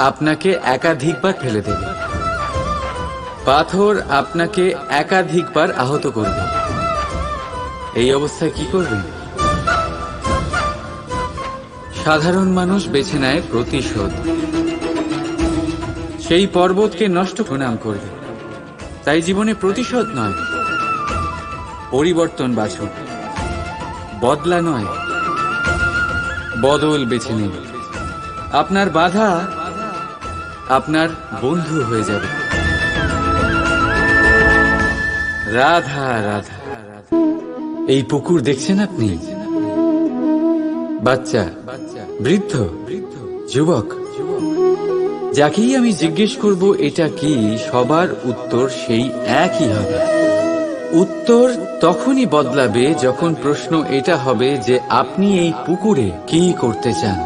আপনাকে একাধিকবার ফেলে দেবে। পাথর আপনাকে একাধিকবার আহত করবে। এই অবস্থায় কি করবেন? সাধারণ মানুষ বেছে নেয় প্রতিশোধ। সেই পর্বতকে নষ্ট প্রণাম করবে। তাই জীবনে প্রতিশোধ নয়, পরিবর্তন বাছুন। বদলা নয়, বদল বেছে নিন। আপনার বাধা আপনার বন্ধু হয়ে যাবে। রাধা রাধা। এই পুকুর দেখছেন আপনি? বাচ্চা, বৃদ্ধ, যুবক, যাকেই আমি জিজ্ঞেস করব এটা কি, সবার উত্তর সেই একই হবে। উত্তর তখনই বদলাবে যখন প্রশ্ন এটা হবে যে আপনি এই পুকুরে কি করতে চান।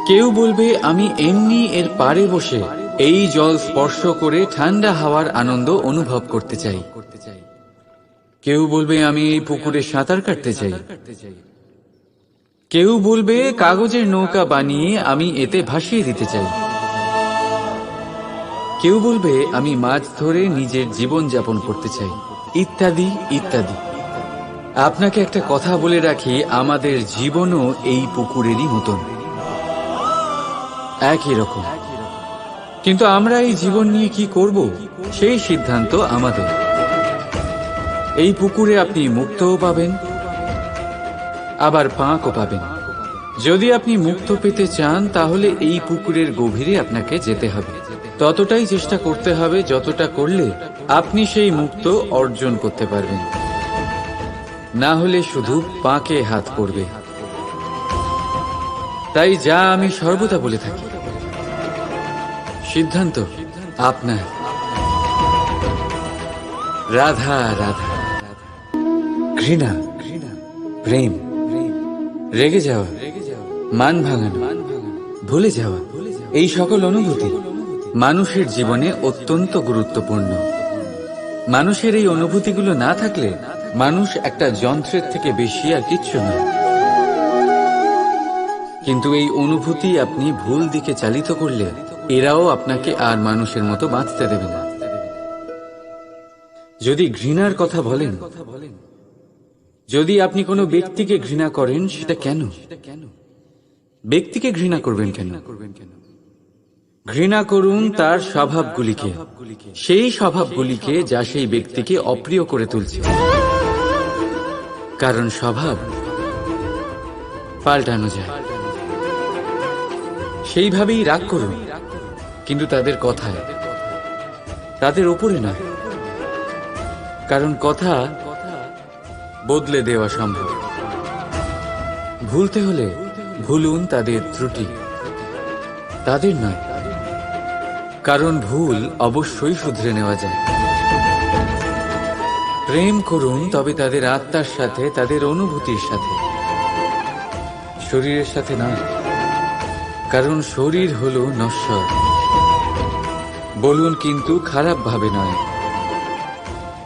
কেউ বলবে আমি এমনি এর পাড়ে বসে এই জল স্পর্শ করে ঠান্ডা হাওয়ার আনন্দ অনুভব করতে চাই। কেউ বলবে আমি এই পুকুরে সাঁতার কাটতে চাই। কেউ বলবে কাগজের নৌকা বানিয়ে আমি এতে ভাসিয়ে দিতে চাই। কেউ বলবে আমি মাছ ধরে নিজের জীবন যাপন করতে চাই, ইত্যাদি ইত্যাদি। আপনাকে একটা কথা বলে রাখি, আমাদের জীবনও এই পুকুরেরই মতন, একই রকম। কিন্তু আমরা এই জীবন নিয়ে কি করব সেই সিদ্ধান্ত আমাদের। এই পুকুরে আপনি মুক্তও পাবেন, আবার পাঁকও পাবেন। যদি আপনি মুক্ত পেতে চান তাহলে এই পুকুরের গভীরে আপনাকে যেতে হবে। ততটাই চেষ্টা করতে হবে যতটা করলে আপনি সেই মুক্ত অর্জন করতে পারবেন। না হলে শুধু পাঁকে হাত পড়বে। তাই যা আমি সর্বদা বলে থাকি, সিদ্ধান্ত আপনার। রাধা রাধা। ঘৃণা, প্রেম, রেগে যাওয়া, মান ভাঙানো, ভুলে যাওয়া, এই সকল অনুভূতি মানুষের জীবনে অত্যন্ত গুরুত্বপূর্ণ। মানুষের এই অনুভূতিগুলো না থাকলে মানুষ একটা যন্ত্রের থেকে বেশি আর কিচ্ছু নয়। কিন্তু এই অনুভূতি আপনি ভুল দিকে চালিত করলে এরাও আপনাকে আর মানুষের মতো বাঁচতে দেবে না। যদি ঘৃণার কথা বলেন, যদি আপনি কোনো ব্যক্তিকে ঘৃণা করেন, সেটা কেন? ব্যক্তিকে ঘৃণা করবেন কেন? ঘৃণা করুন তার স্বভাবগুলিকে, সেই স্বভাবগুলিকে যা সেই ব্যক্তিকে অপ্রিয় করে তুলছে। কারণ স্বভাব পাল্টানো যায়। সেইভাবেই রাগ করুন, কিন্তু তাদের কথায়, তাদের ওপরে না। কারণ কথা বদলে দেওয়া সম্ভব। ভুলতে হলে ভুলুন তাদের ত্রুটি, তাদের নয়। কারণ ভুল অবশ্যই শুধরে নেওয়া যায়। প্রেম করুন তবে তাদের আত্মার সাথে, তাদের অনুভূতির সাথে, শরীরের সাথে নয়। কারণ শরীর হলো নশ্বর। বলুন কিন্তু খারাপ ভাবে নয়,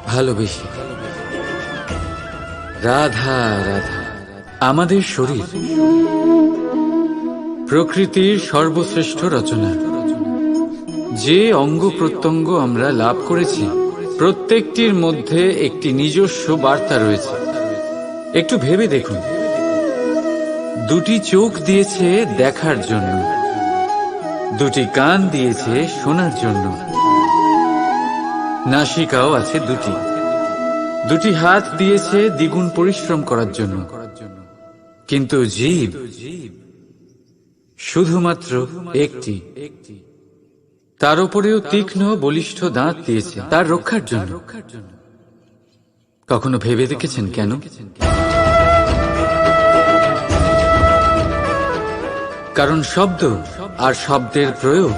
ভালোবেসে। রাধা রাধা। আমাদের শরীর প্রকৃতির সর্বশ্রেষ্ঠ রচনা। যে অঙ্গ প্রত্যঙ্গ আমরা লাভ করেছি প্রত্যেকটির মধ্যে একটি নিজস্ব বার্তা রয়েছে। একটু ভেবে দেখুন, দুটি চোখ দিয়েছে দেখার জন্য, দুটি কান দিয়েছে শোনার জন্য, নাসিকাও আছে দুটি, দুটি হাত দিয়েছে দ্বিগুণ পরিশ্রম করার জন্য, কিন্তু জীব শুধুমাত্র একটি। তার উপরেও তীক্ষ্ণ বলিষ্ঠ দাঁত দিয়েছে তার রক্ষার জন্য। কখনো ভেবে দেখেছেন কেন? কারণ শব্দ আর শব্দের প্রয়োগ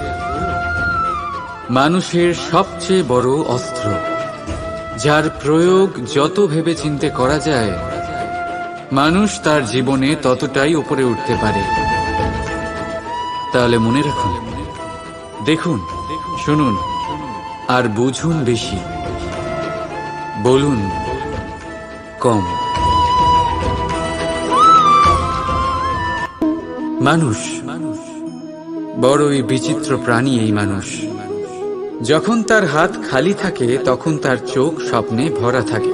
মানুষের সবচেয়ে বড় অস্ত্র, যার প্রয়োগ যত ভেবে চিন্তে করা যায় মানুষ তার জীবনে ততটাই উপরে উঠতে পারে। তাহলে মনে রাখুন, দেখুন, শুনুন আর বুঝুন বেশি, বলুন কম। মানুষ বড়ই বিচিত্র প্রাণী। এই মানুষ যখন তার হাত খালি থাকে তখন তার চোখ স্বপ্নে ভরা থাকে।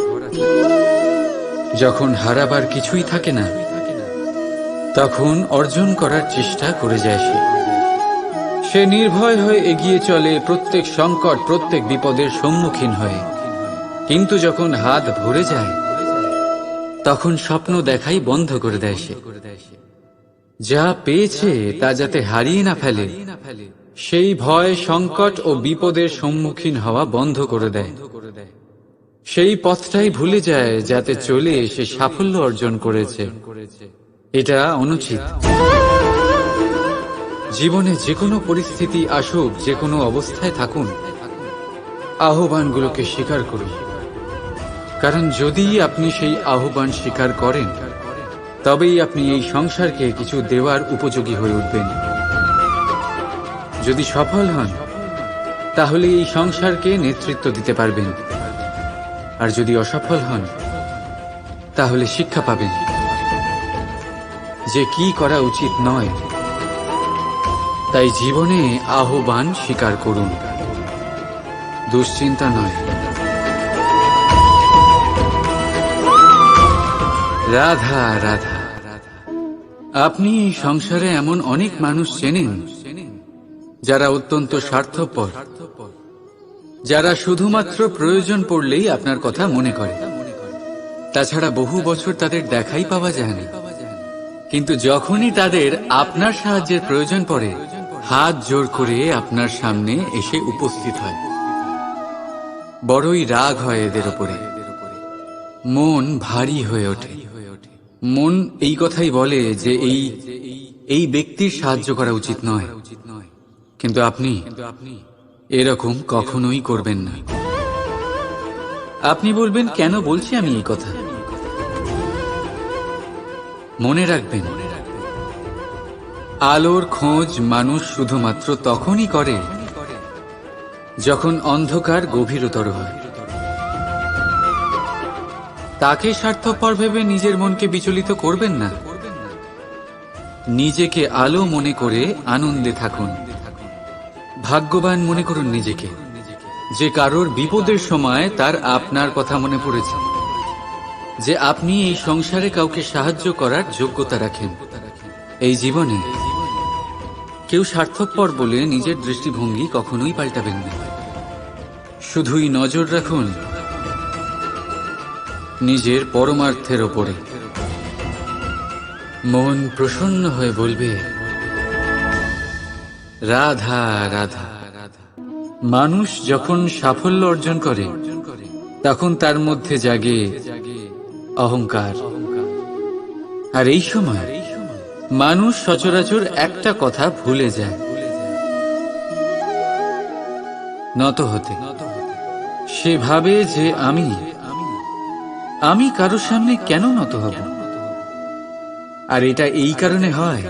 যখন হারাবার কিছুই থাকে না তখন অর্জন করার চেষ্টা করে যায় সে নির্ভয় হয়ে এগিয়ে চলে প্রত্যেক সংকট, প্রত্যেক বিপদের সম্মুখীন হয়ে। কিন্তু যখন হাত ভরে যায় তখন স্বপ্ন দেখাই বন্ধ করে দেয় সে। যা পেয়েছে তা যাতে হারিয়ে না ফেলে সেই ভয়, সংকট ও বিপদের সম্মুখীন হওয়া বন্ধ করে দেয়। সেই পথটাই ভুলে যায় যাতে চলে সে সাফল্য অর্জন করেছে। এটা অনুচিত। জীবনে যে কোনো পরিস্থিতি আসুক, যে কোনো অবস্থায় থাকুন, আহ্বানগুলোকে স্বীকার করুন। কারণ যদি আপনি সেই আহ্বান স্বীকার করেন তবেই আপনি এই সংসারকে কিছু দেওয়ার উপযোগী হয়ে উঠবেন। যদি সফল হন তাহলে এই সংসারকে নেতৃত্ব দিতে পারবেন, আর যদি অসফল হন তাহলে শিক্ষা পাবেন যে কি করা উচিত নয়। তাই জীবনে আহ্বান স্বীকার করুন, দুশ্চিন্তা নয়। রাধা রাধা। আপনি এই সংসারে এমন অনেক মানুষ চেনেন যারা অত্যন্ত স্বার্থপর, যারা শুধুমাত্র প্রয়োজন পড়লেই আপনার কথা মনে করে। তাছাড়া বহু বছর তাদের দেখাই পাওয়া যায় না, কিন্তু যখনই তাদের আপনার সাহায্যের প্রয়োজন পড়ে হাত জোর করে আপনার সামনে এসে উপস্থিত হয়। বড়ই রাগ হয় এদের উপরে, মন ভারী হয়ে ওঠে। মন এই কথাই বলে যে এই ব্যক্তির সাহায্য করা উচিত নয়, কিন্তু আপনি এরকম কখনোই করবেন না। আপনি বলবেন, কেন বলছি আমি এই কথা? মনে রাখবেন, আলোর খোঁজ মানুষ শুধুমাত্র তখনই করে যখন অন্ধকার গভীরতর হয়। তাকে স্বার্থপর ভেবে নিজের মনকে বিচলিত করবেন না। নিজেকে আলো মনে করে আনন্দে থাকুন। ভাগ্যবান মনে করুন নিজেকে, যে কারোর বিপদের সময় তার আপনার কথা মনে পড়েছে, যে আপনি এই সংসারে কাউকে সাহায্য করার যোগ্যতা রাখেন। এই জীবনে কেউ স্বার্থপর বলে নিজের দৃষ্টিভঙ্গি কখনোই পাল্টাবেন না। শুধুই নজর রাখুন নিজের পরমার্থের ওপরে। মন প্রসন্ন হয়ে বলবে, রাধা রাধা। মানুষ যখন সাফল্য অর্জন করে তখন তার মধ্যে জাগে অহংকার, আর এই সময় মানুষ সচরাচর একটা কথা ভুলে যায়, নত হতে। সে ভাবে যে আমি কারোর সামনে কেন নত হব? আর এটা এই কারণে হয়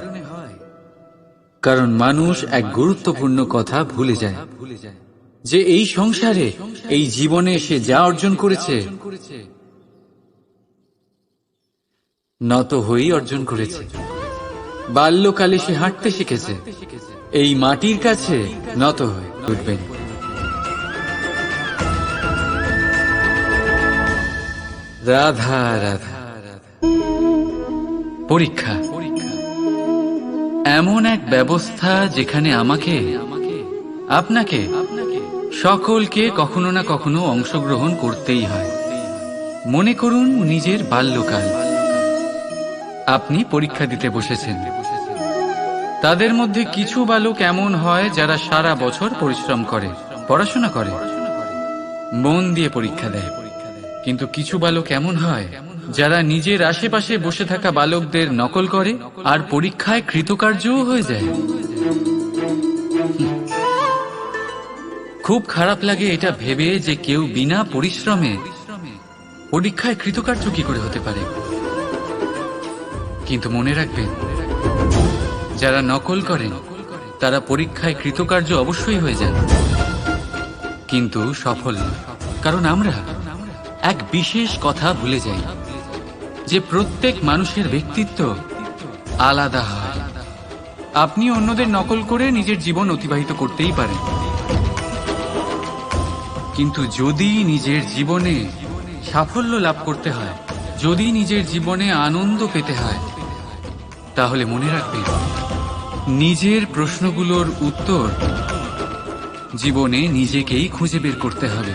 কারণ মানুষ এক গুরুত্বপূর্ণ কথা ভুলে যায়, যে এই সংসারে, এই জীবনে সে যা অর্জন করেছে নত হয়েই অর্জন করেছে। বাল্যকালে সে হাঁটতে শিখেছে, এই মাটির কাছে নত হয়ে উঠবেন। রাধা রাধা। পরীক্ষা এমন এক ব্যবস্থা যেখানে আমাকে, আপনাকে, সকলকে কখনো না কখনো অংশগ্রহণ করতেই হয়। মনে করুন নিজের বাল্যকাল। আপনি পরীক্ষা দিতে বসেছেন। তাদের মধ্যে কিছু বালক এমন হয় যারা সারা বছর পরিশ্রম করে, পড়াশোনা করে, মন দিয়ে পরীক্ষা দেয়। কিন্তু কিছু বালক এমন হয় যারা নিজের আশেপাশে বসে থাকা বালকদের নকল করে আর পরীক্ষায় কৃতকার্যও হয়ে যায়। খুব খারাপ লাগে এটা ভেবে যে কেউ বিনা পরিশ্রমে পরীক্ষায় কৃতকার্য কি করে হতে পারে। কিন্তু মনে রাখবেন, যারা নকল করেন তারা পরীক্ষায় কৃতকার্য অবশ্যই হয়ে যান, কিন্তু সফল না। কারণ আমরা এক বিশেষ কথা ভুলে যাই যে প্রত্যেক মানুষের ব্যক্তিত্ব আলাদা হয়। আপনি অন্যদের নকল করে নিজের জীবন অতিবাহিত করতেই পারেন, কিন্তু যদি নিজের জীবনে সাফল্য লাভ করতে হয়, যদি নিজের জীবনে আনন্দ পেতে হয়, তাহলে মনে রাখবেন নিজের প্রশ্নগুলোর উত্তর জীবনে নিজেকেই খুঁজে বের করতে হবে।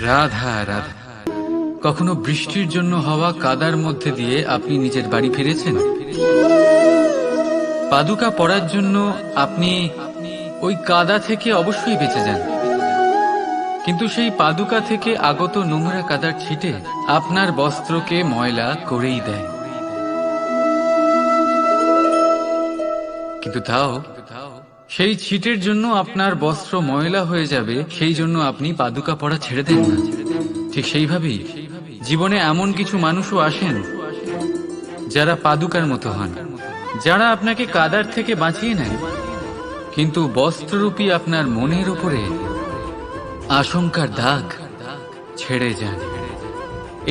রাধা রাধা। কখনো বৃষ্টির জন্য হওয়া কাদার মধ্যে দিয়ে আপনি নিজের বাড়ি ফিরেছেন? পাদুকা পরার জন্য আপনি ওই কাদা থেকে অবশ্যই বেঁচে যান, কিন্তু সেই পাদুকা থেকে আগত নোংরা কাদার ছিটে আপনার বস্ত্রকে ময়লা করেই দেয়। কিন্তু তাও সেই ছিটের জন্য আপনার বস্ত্র ময়লা হয়ে যাবে, সেই জন্য আপনি পাদুকা পরা ছেড়ে দেন না। ঠিক সেইভাবেই জীবনে এমন কিছু মানুষও আসেন যারা পাদুকার মতো হন, যারা আপনাকে কাদার থেকে বাঁচিয়ে নেন, কিন্তু বস্ত্ররূপী আপনার মনের উপরে আশঙ্কার দাগ ছেড়ে যান।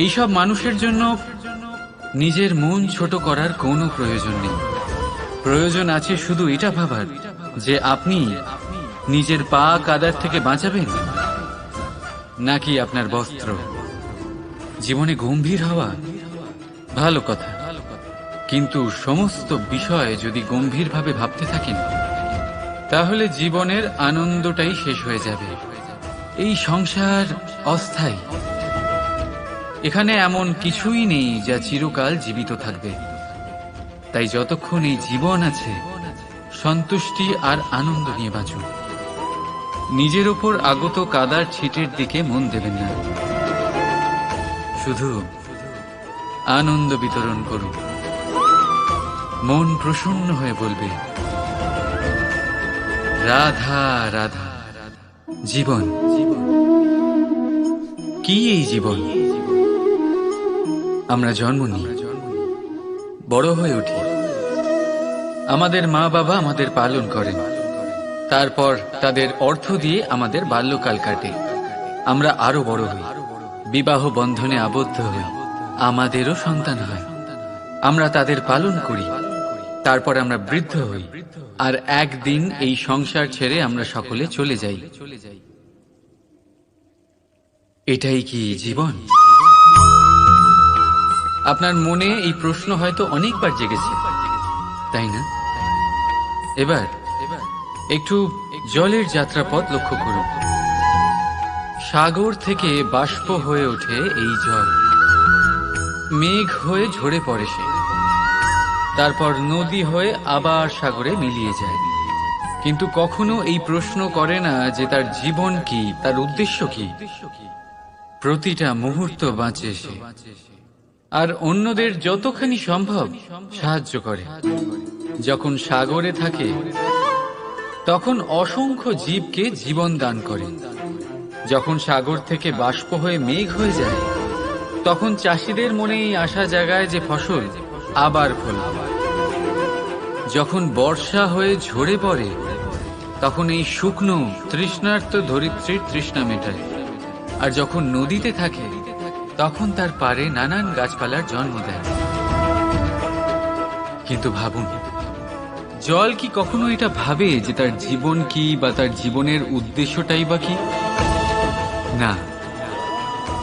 এইসব মানুষের জন্য নিজের মন ছোট করার কোনো প্রয়োজন নেই। প্রয়োজন আছে শুধু এটা ভাবার যে আপনি নিজের পা কাদার থেকে বাঁচাবেন নাকি আপনার বস্ত্র। জীবনে গম্ভীর হওয়া ভালো কথা, কিন্তু সমস্ত বিষয় যদি গম্ভীরভাবে ভাবতে থাকেন তাহলে জীবনের আনন্দটাই শেষ হয়ে যাবে। এই সংসার অস্থায়ী, এখানে এমন কিছুই নেই যা চিরকাল জীবিত থাকবে। তাই যতক্ষণ এই জীবন আছে সন্তুষ্টি আর আনন্দ নিয়ে বাঁচুন। নিজের ওপর আগত কাদার ছিটের দিকে মন দেবেন না, শুধু আনন্দ বিতরণ করুন। মন প্রসন্ন হয়ে বলবে রাধা রাধা। জীবন কি? এই জীবন আমরা জন্ম নিই, বড় হয়ে উঠি, আমাদের মা বাবা আমাদের পালন করেন, তারপর তাদের অর্থ দিয়ে আমাদের বাল্যকাল কাটে, আমরা আরো বড় হই, বিবাহ বন্ধনে আবদ্ধ হই, আমাদেরও সন্তান হয়, আমরা তাদের পালন করি, তারপর আমরা বৃদ্ধ হই, আর একদিন এই সংসার ছেড়ে আমরা সকলে চলে যাই। এটাই কি জীবন? আপনার মনে এই প্রশ্ন হয়তো অনেকবার জেগেছে, তাই না? এবার একটু জলের যাত্রাপথ লক্ষ্য করুন। সাগর থেকে বাষ্প হয়ে ওঠে এই জল, মেঘ হয়ে ঝরে পড়ে সে, তারপর নদী হয়ে আবার সাগরে মিলিয়ে যায়। কিন্তু কখনো এই প্রশ্ন করে না যে তার জীবন কি, তার উদ্দেশ্য কি। প্রতিটা মুহূর্ত বাঁচে সে, আর অন্যদের যতখানি সম্ভব সাহায্য করে। যখন সাগরে থাকে তখন অসংখ্য জীবকে জীবন দান করে। যখন সাগর থেকে বাষ্প হয়ে মেঘ হয়ে যায় তখন চাষিদের মনে এই আশা জাগায় যে ফসল আবার ফলবে। যখন বর্ষা হয়ে ঝরে পড়ে তখন এই শুকনো তৃষ্ণার্ত ধরিত্রীর তৃষ্ণা মেটায়। আর যখন নদীতে থাকে তখন তার পাড়ে নানান গাছপালার জন্ম দেয়। কিন্তু ভাবুন, জল কি কখনো এটা ভাবে যে তার জীবন কি বা তার জীবনের উদ্দেশ্যটাই বা কি? না,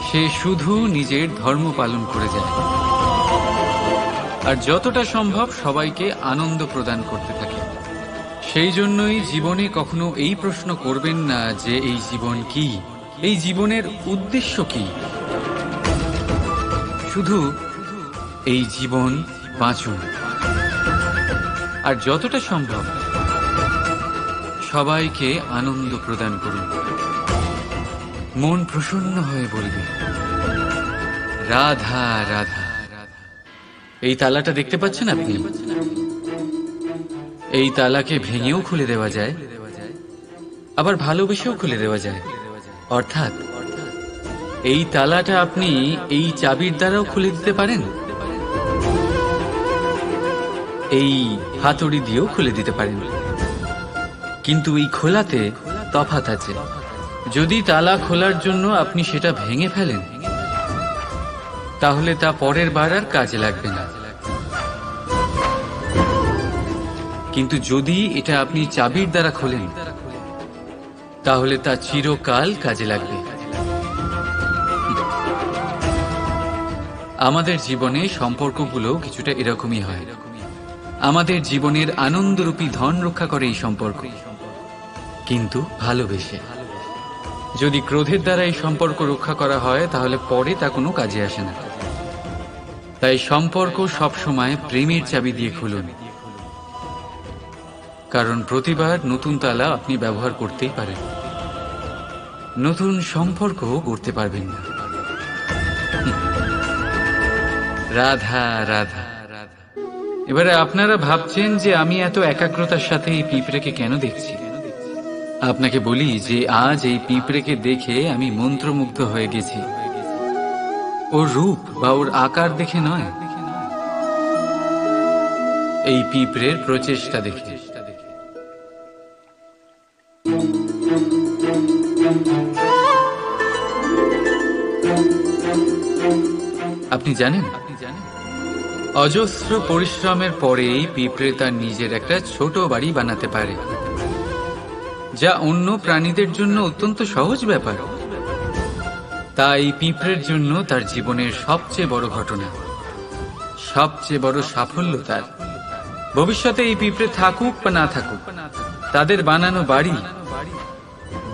সে শুধু নিজের ধর্ম পালন করে যায়, আর যতটা সম্ভব সবাইকে আনন্দ প্রদান করতে থাকে। সেই জন্যই জীবনে কখনো এই প্রশ্ন করবেন না যে এই জীবন কি, এই জীবনের উদ্দেশ্য কি? শুধু এই জীবন বাঁচুন, আর যতটা সম্ভব সবাইকে আনন্দ প্রদান করুন। মন প্রসন্ন হয়ে বলবে, রাধা রাধা। এই তালাটা দেখতে পাচ্ছেন আপনি? এই তালাকে ভেঙেও খুলে দেওয়া যায়, আবার ভালোবেসেও খুলে দেওয়া যায়। অর্থাৎ এই তালাটা আপনি এই চাবির দ্বারাও খুলে দিতে পারেন, এই হাতুড়ি দিয়েও খুলে দিতে পারেন। কিন্তু এই খোলাতে তফাৎ আছে। যদি তালা খোলার জন্য আপনি সেটা ভেঙে ফেলেন, তাহলে তা পরের বার আর কাজে লাগবে না। কিন্তু যদি এটা আপনি চাবির দ্বারা খোলেন, তাহলে তা চিরকাল কাজে লাগবে। আমাদের জীবনে সম্পর্কগুলো কিছুটা এরকমই হয়। আমাদের জীবনের আনন্দরূপী ধন রক্ষা করে এই সম্পর্ক, কিন্তু ভালোবেসে। যদি ক্রোধের দ্বারা এই সম্পর্ক রক্ষা করা হয়, তাহলে পরে তা কোনো কাজে আসে না। তাই সম্পর্ক সবসময় প্রেমের চাবি দিয়ে খুলুন, কারণ প্রতিবার নতুন তালা আপনি ব্যবহার করতেই পারেন, নতুন সম্পর্ক করতে পারবেন না। রাধা রাধা। এবারে আপনারা ভাবছেন যে আমি এত একাগ্রতার সাথে এই পিঁপড়েকে কেন দেখছি। আপনাকে বলি যে আজ এই পিঁপড়েকে দেখে আমি মন্ত্রমুগ্ধ হয়ে গেছি। ওর রূপ বা ওর আকার দেখে নয়, এই পিঁপড়ের প্রচেষ্টা দেখে। আপনি জানেন, অজস্র পরিশ্রমের পরেই পিঁপড়ে তার নিজের একটা ছোট বাড়ি বানাতে পারে, যা অন্য প্রাণীদের জন্য অত্যন্ত সহজ ব্যাপার। তাই পিঁপড়ের জন্য তার জীবনের সবচেয়ে বড় ঘটনা, সবচেয়ে বড় সাফল্য তার। ভবিষ্যতে এই পিঁপড়ে থাকুক বা না থাকুক, তাদের বানানো বাড়ি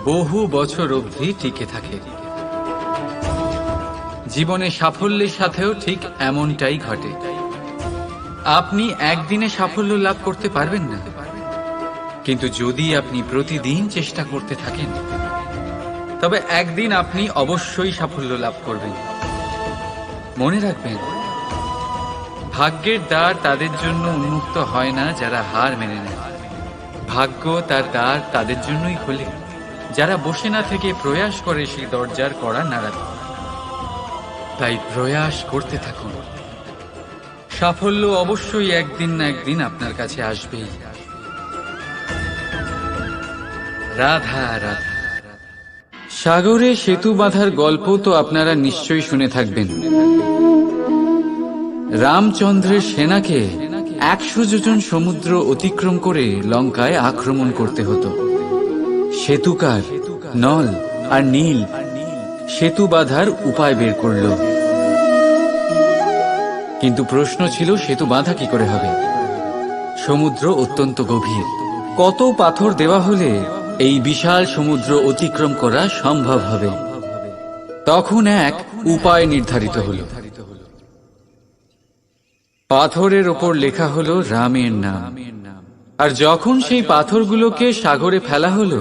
বহু বছর অবধি টিকে থাকে। জীবনে সাফল্যের সাথেও ঠিক এমনটাই ঘটে। আপনি একদিনে সাফল্য লাভ করতে পারবেন না, কিন্তু যদি আপনি প্রতিদিন চেষ্টা করতে থাকেন, তবে একদিন আপনি অবশ্যই সাফল্য লাভ করবেন। মনে রাখবেন, ভাগ্যের দ্বার তাদের জন্য উন্মুক্ত হয় না যারা হার মেনে নেয়। ভাগ্য তার দ্বার তাদের জন্যই খোলে যারা বসে না থেকে প্রয়াস করে সেই দরজার কড়া নাড়াতে। তাই প্রয়াস করতে থাকুন। সাফল্য অবশ্যই একদিন না একদিন আপনার কাছে আসবেই। রাধা রাধা। সাগরে সেতু বাঁধার গল্প তো আপনারা নিশ্চয়ই শুনে থাকবেন। রামচন্দ্রের সেনাকে 100 যোজন সমুদ্র অতিক্রম করে লঙ্কায় আক্রমণ করতে হতো। সেতুকার নল আর নীল সেতু বাঁধার উপায় বের করল, কিন্তু প্রশ্ন ছিল সেতু বাঁধা কি করে হবে। সমুদ্র অত্যন্ত গভীর, কত পাথর দেওয়া হলে এই বিশাল সমুদ্র অতিক্রম করা সম্ভব হবে। তখন এক উপায় নির্ধারিত হলো। পাথরের ওপর লেখা হলো রামের নাম, আর যখন সেই পাথরগুলোকে সাগরে ফেলা হলো,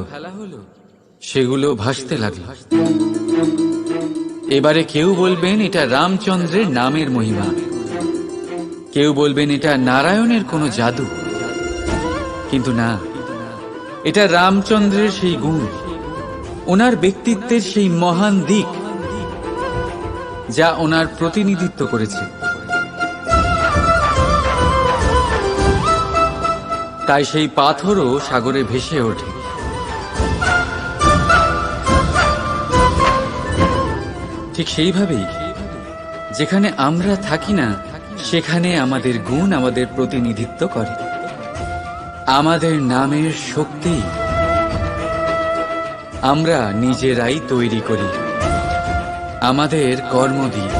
সেগুলো ভাসতে লাগলো। এবারে কেউ বলবেন এটা রামচন্দ্রের নামের মহিমা, কেউ বলবেন এটা নারায়ণের কোনো জাদু, কিন্তু না, এটা রামচন্দ্রের সেই গুণ, ওনার ব্যক্তিত্বের সেই মহান দিক যা ওনার প্রতিনিধিত্ব করেছে। তাই সেই পাথরও সাগরে ভেসে ওঠে। ঠিক সেইভাবেই যেখানে আমরা থাকি না, সেখানে আমাদের গুণ আমাদের প্রতিনিধিত্ব করে। আমাদের নামের শক্তি আমরা নিজেরাই তৈরি করি, আমাদের কর্ম দিয়ে,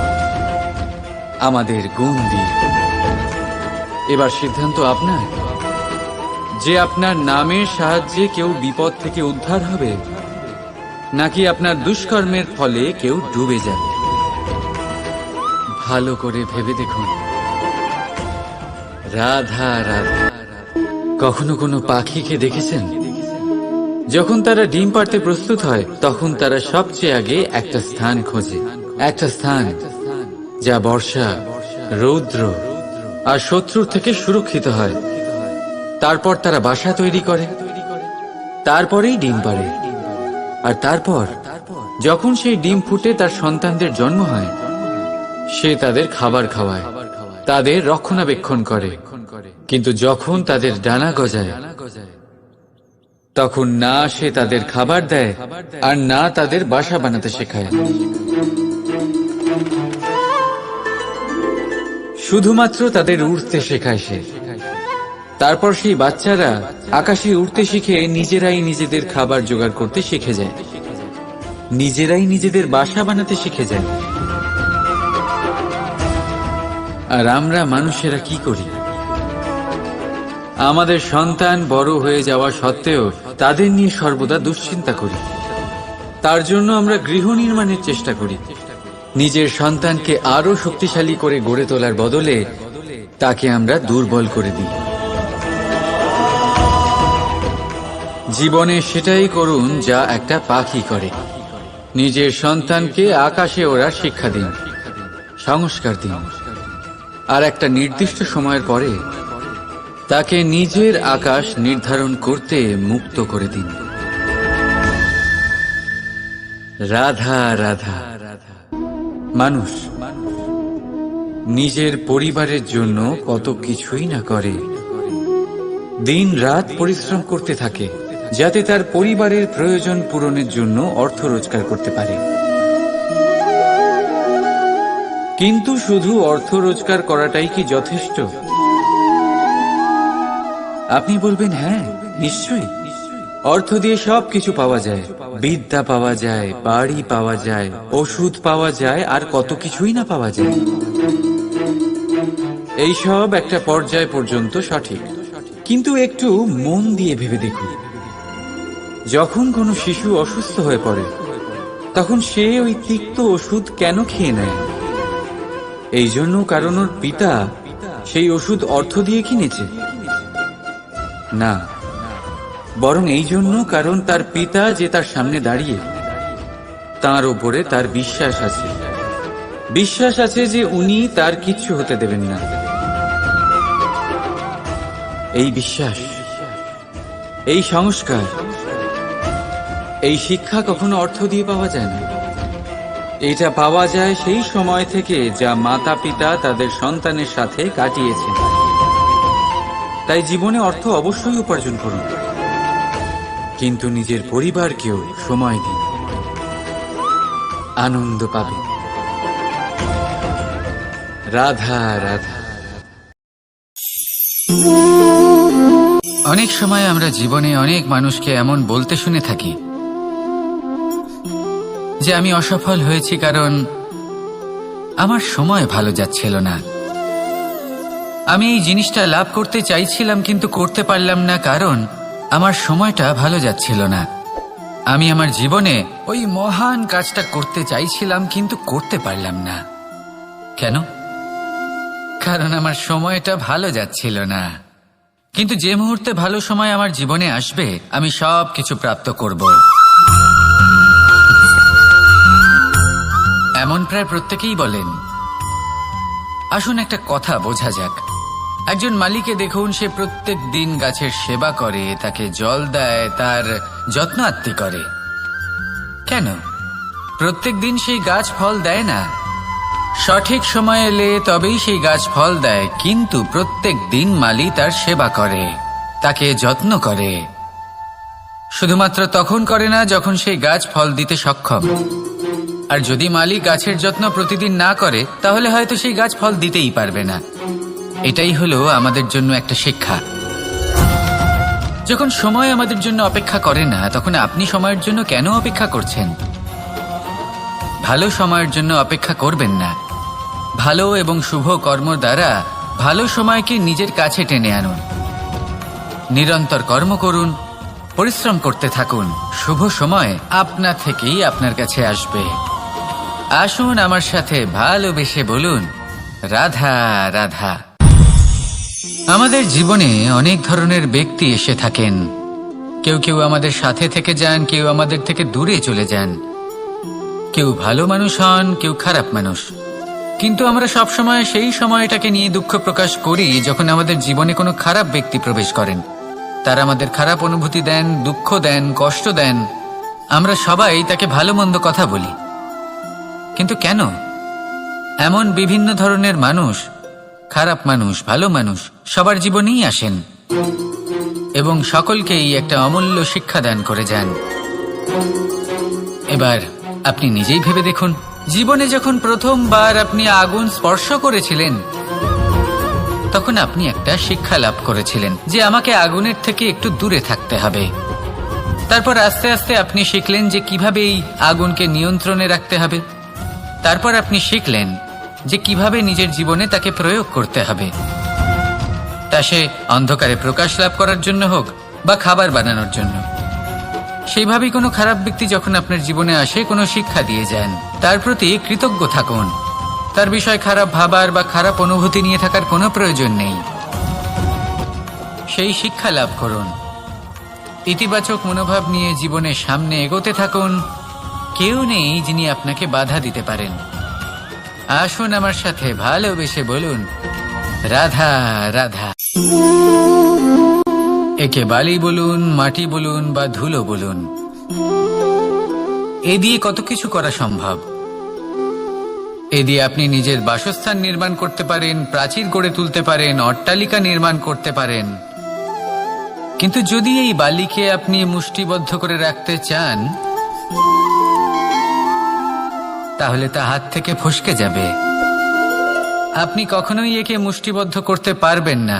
আমাদের গুণ দিয়ে। এবার সিদ্ধান্ত আপনার যে আপনার নামের সাহায্যে কেউ বিপদ থেকে উদ্ধার হবে, নাকি আপনার দুষ্কর্মের ফলে কেউ ডুবে যাবে? ভালো করে ভেবে দেখুন। রাধা রাধা। কখনো কোনো পাখিকে দেখেছেন? যখন তারা ডিম পাড়তে প্রস্তুত হয় তখন তারা সবচেয়ে আগে একটা স্থান খোঁজে, একটা স্থান যা বর্ষা, রৌদ্র আর শত্রুর থেকে সুরক্ষিত হয়। তারপর তারা বাসা তৈরি করে, তারপরেই ডিম পাড়ে। আর তারপর যখন সেই ডিম ফুটে তার সন্তানদের জন্ম হয়, সে তাদের খাবার খাওয়ায়, তাদের রক্ষণাবেক্ষণ করে। কিন্তু যখন তাদের ডানা গজায়, তখন না সে তাদের খাবার দেয় আর না তাদের বাসা বানাতে শেখায়। শুধুমাত্র তাদের উড়তে শেখায় সে। তারপর সেই বাচ্চারা আকাশে উড়তে শিখে নিজেরাই নিজেদের খাবার জোগাড় করতে শিখে যায়, নিজেরাই নিজেদের বাসা বানাতে শিখে যায়। আর আমরা মানুষেরা কি করি? আমাদের সন্তান বড় হয়ে যাওয়া সত্ত্বেও তাদের নিয়ে সর্বদা দুশ্চিন্তা করি। তার জন্য আমরা গৃহ নির্মাণের চেষ্টা করি। নিজের সন্তানকে আরো শক্তিশালী করে গড়ে তোলার বদলে তাকে আমরা দুর্বল করে দিই। জীবনে সেটাই করুন যা একটা পাখি করে। নিজের সন্তানকে আকাশে ওড়ার শিক্ষা দিন, সংস্কার দিন, আর একটা নির্দিষ্ট সময়ের পরে তাকে নিজের আকাশ নির্ধারণ করতে মুক্ত করে দিন। রাধা রাধা। মানুষ নিজের পরিবারের জন্য কত কিছুই না করে, দিন রাত পরিশ্রম করতে থাকে যাতে তার পরিবারের প্রয়োজন পূরণের জন্য অর্থ রোজগার করতে পারে। কিন্তু শুধু অর্থ রোজগার করাটাই কি যথেষ্ট? আপনি বলবেন, হ্যাঁ নিশ্চয়ই, অর্থ দিয়ে সব কিছু পাওয়া যায়, বিদ্যা পাওয়া যায়, বাড়ি পাওয়া যায়, ওষুধ পাওয়া যায়, আর কত কিছুই না পাওয়া যায়। এই সব একটা পর্যায় পর্যন্ত সঠিক, কিন্তু একটু মন দিয়ে ভেবে দেখুন, যখন কোনো শিশু অসুস্থ হয়ে পড়ে তখন সে ওই তিক্ত ওষুধ কেন খেয়ে নেয়? এই জন্য কারণ ওর পিতা সেই ওষুধ অর্থ দিয়ে কিনেছে? না, বরং এই জন্য কারণ তার পিতা যে তার সামনে দাঁড়িয়ে, তার উপরে তার বিশ্বাস আছে, বিশ্বাস আছে যে উনি তার কিচ্ছু হতে দেবেন না। এই বিশ্বাস, এই সংস্কার, এই শিক্ষা কখনো অর্থ দিয়ে পাওয়া যায় না। এটা পাওয়া যায় সেই সময় থেকে যা মাতা পিতা তাদের সন্তানের সাথে কাটিয়েছেন। তাই জীবনে অর্থ অবশ্যই উপার্জন করুন, কিন্তু নিজের পরিবারকেও সময় দিন, আনন্দ পাবেন। রাধা রাধা। অনেক সময় আমরা জীবনে অনেক মানুষকে এমন বলতে শুনে থাকি যে আমি অসফল হয়েছি কারণ আমার সময় ভালো যাচ্ছিল না। আমি এই জিনিসটা লাভ করতে চাইছিলাম কিন্তু করতে পারলাম না কারণ আমার সময়টা ভালো যাচ্ছিল না। আমি আমার জীবনে ওই মহান কাজটা করতে চাইছিলাম কিন্তু করতে পারলাম না। কেন? কারণ আমার সময়টা ভালো যাচ্ছিল না। কিন্তু যে মুহূর্তে ভালো সময় আমার জীবনে আসবে আমি সব কিছু প্রাপ্ত করব। এমন প্রায় প্রত্যেকেই বলেন। আসুন একটা কথা বোঝা যাক। একজন মালিকে দেখুন, সে প্রত্যেক দিন গাছের সেবা করে, তাকে জল দেয়, তার যত্ন আত্তি করে। কেন? প্রত্যেক দিন সেই গাছ ফল দেয় না। সঠিক সময় এলে তবেই সেই গাছ ফল দেয়, কিন্তু প্রত্যেক দিন মালি তার সেবা করে, তাকে যত্ন করে। শুধুমাত্র তখন করে না যখন সেই গাছ ফল দিতে সক্ষম। আর যদি মালি গাছের যত্ন প্রতিদিন না করে তাহলে হয়তো সেই গাছ ফল দিতেই পারবে না। এটাই হলো আমাদের জন্য একটা শিক্ষা। যখন সময় আমাদের জন্য অপেক্ষা করে না তখন আপনি সময়ের জন্য কেন অপেক্ষা করছেন? ভালো সময়ের জন্য অপেক্ষা করবেন না। ভালো এবং শুভ কর্ম দ্বারা ভালো সময়কে নিজের কাছে টেনে আনুন। নিরন্তর কর্ম করুন, পরিশ্রম করতে থাকুন। শুভ সময় আপনা থেকেই আপনার কাছে আসবে। আসুন আমার সাথে ভালোবেসে বলুন, রাধা রাধা। আমাদের জীবনে অনেক ধরনের ব্যক্তি এসে থাকেন। কেউ কেউ আমাদের সাথে থেকে যান, কেউ আমাদের থেকে দূরে চলে যান। কেউ ভালো মানুষ হন, কেউ খারাপ মানুষ। কিন্তু আমরা সবসময় সেই সময়টাকে নিয়ে দুঃখ প্রকাশ করি যখন আমাদের জীবনে কোনো খারাপ ব্যক্তি প্রবেশ করেন। তারা আমাদের খারাপ অনুভূতি দেন, দুঃখ দেন, কষ্ট দেন। আমরা সবাই তাকে ভালো মন্দ কথা বলি। কিন্তু কেন? এমন বিভিন্ন ধরনের মানুষ, খারাপ মানুষ, ভালো মানুষ সবার জীবনেই আসেন এবং সকলকেই একটা অমূল্য শিক্ষা দান করে যান। এবার আপনি নিজেই ভেবে দেখুন, জীবনে যখন প্রথমবার আপনি আগুন স্পর্শ করেছিলেন তখন আপনি একটা শিক্ষা লাভ করেছিলেন যে আমাকে আগুনের থেকে একটু দূরে থাকতে হবে। তারপর আস্তে আস্তে আপনি শিখলেন যে কিভাবে এই আগুনকে নিয়ন্ত্রণে রাখতে হবে। তারপর আপনি শিখলেন যে কিভাবে নিজের জীবনে তাকে প্রয়োগ করতে হবে, তা সে অন্ধকারে প্রকাশ লাভ করার জন্য হোক বা খাবার বানানোর জন্য। সেইভাবেই কোনো খারাপ ব্যক্তি যখন আপনার জীবনে আসে কোনো শিক্ষা দিয়ে যান, তার প্রতি কৃতজ্ঞ থাকুন। তার বিষয় খারাপ ভাবার বা খারাপ অনুভূতি নিয়ে থাকার কোনো প্রয়োজন নেই। সেই শিক্ষা লাভ করুন, ইতিবাচক মনোভাব নিয়ে জীবনের সামনে এগোতে থাকুন। কেউ নেই যিনি আপনাকে বাধা দিতে পারেন। আসুন আমার সাথে ভালোবেসে বলুন, রাধা রাধা। একে বালি বলুন, মাটি বলুন বা ধুলো বলুন, এ দিয়ে কত কিছু করা সম্ভব। এ দিয়ে আপনি নিজের বাসস্থান নির্মাণ করতে পারেন, প্রাচীর গড়ে তুলতে পারেন, অট্টালিকা নির্মাণ করতে পারেন। কিন্তু যদি এই বালিকে আপনি মুষ্টিবদ্ধ করে রাখতে চান তাহলে তা হাত থেকে ফসকে যাবে। আপনি কখনোই একে মুষ্টিবদ্ধ করতে পারবেন না।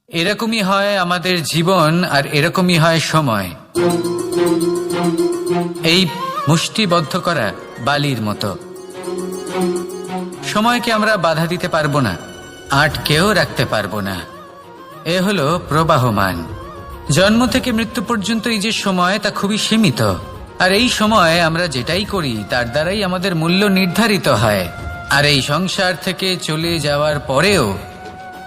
এরকমই হয় আমাদের জীবন, আর এরকমই হয় সময়। এই মুষ্টিবদ্ধ করা বালির মতো। সময়কে আমরা বাধা দিতে পারবো না, আটকেও রাখতে পারবো না। এ হলো প্রবাহমান। জন্ম থেকে মৃত্যু পর্যন্ত এই যে সময়, তা খুবই সীমিত। আর এই সময় আমরা যেটাই করি তার দ্বারাই আমাদের মূল্য নির্ধারিত হয়। আর এই সংসার থেকে চলে যাওয়ার পরেও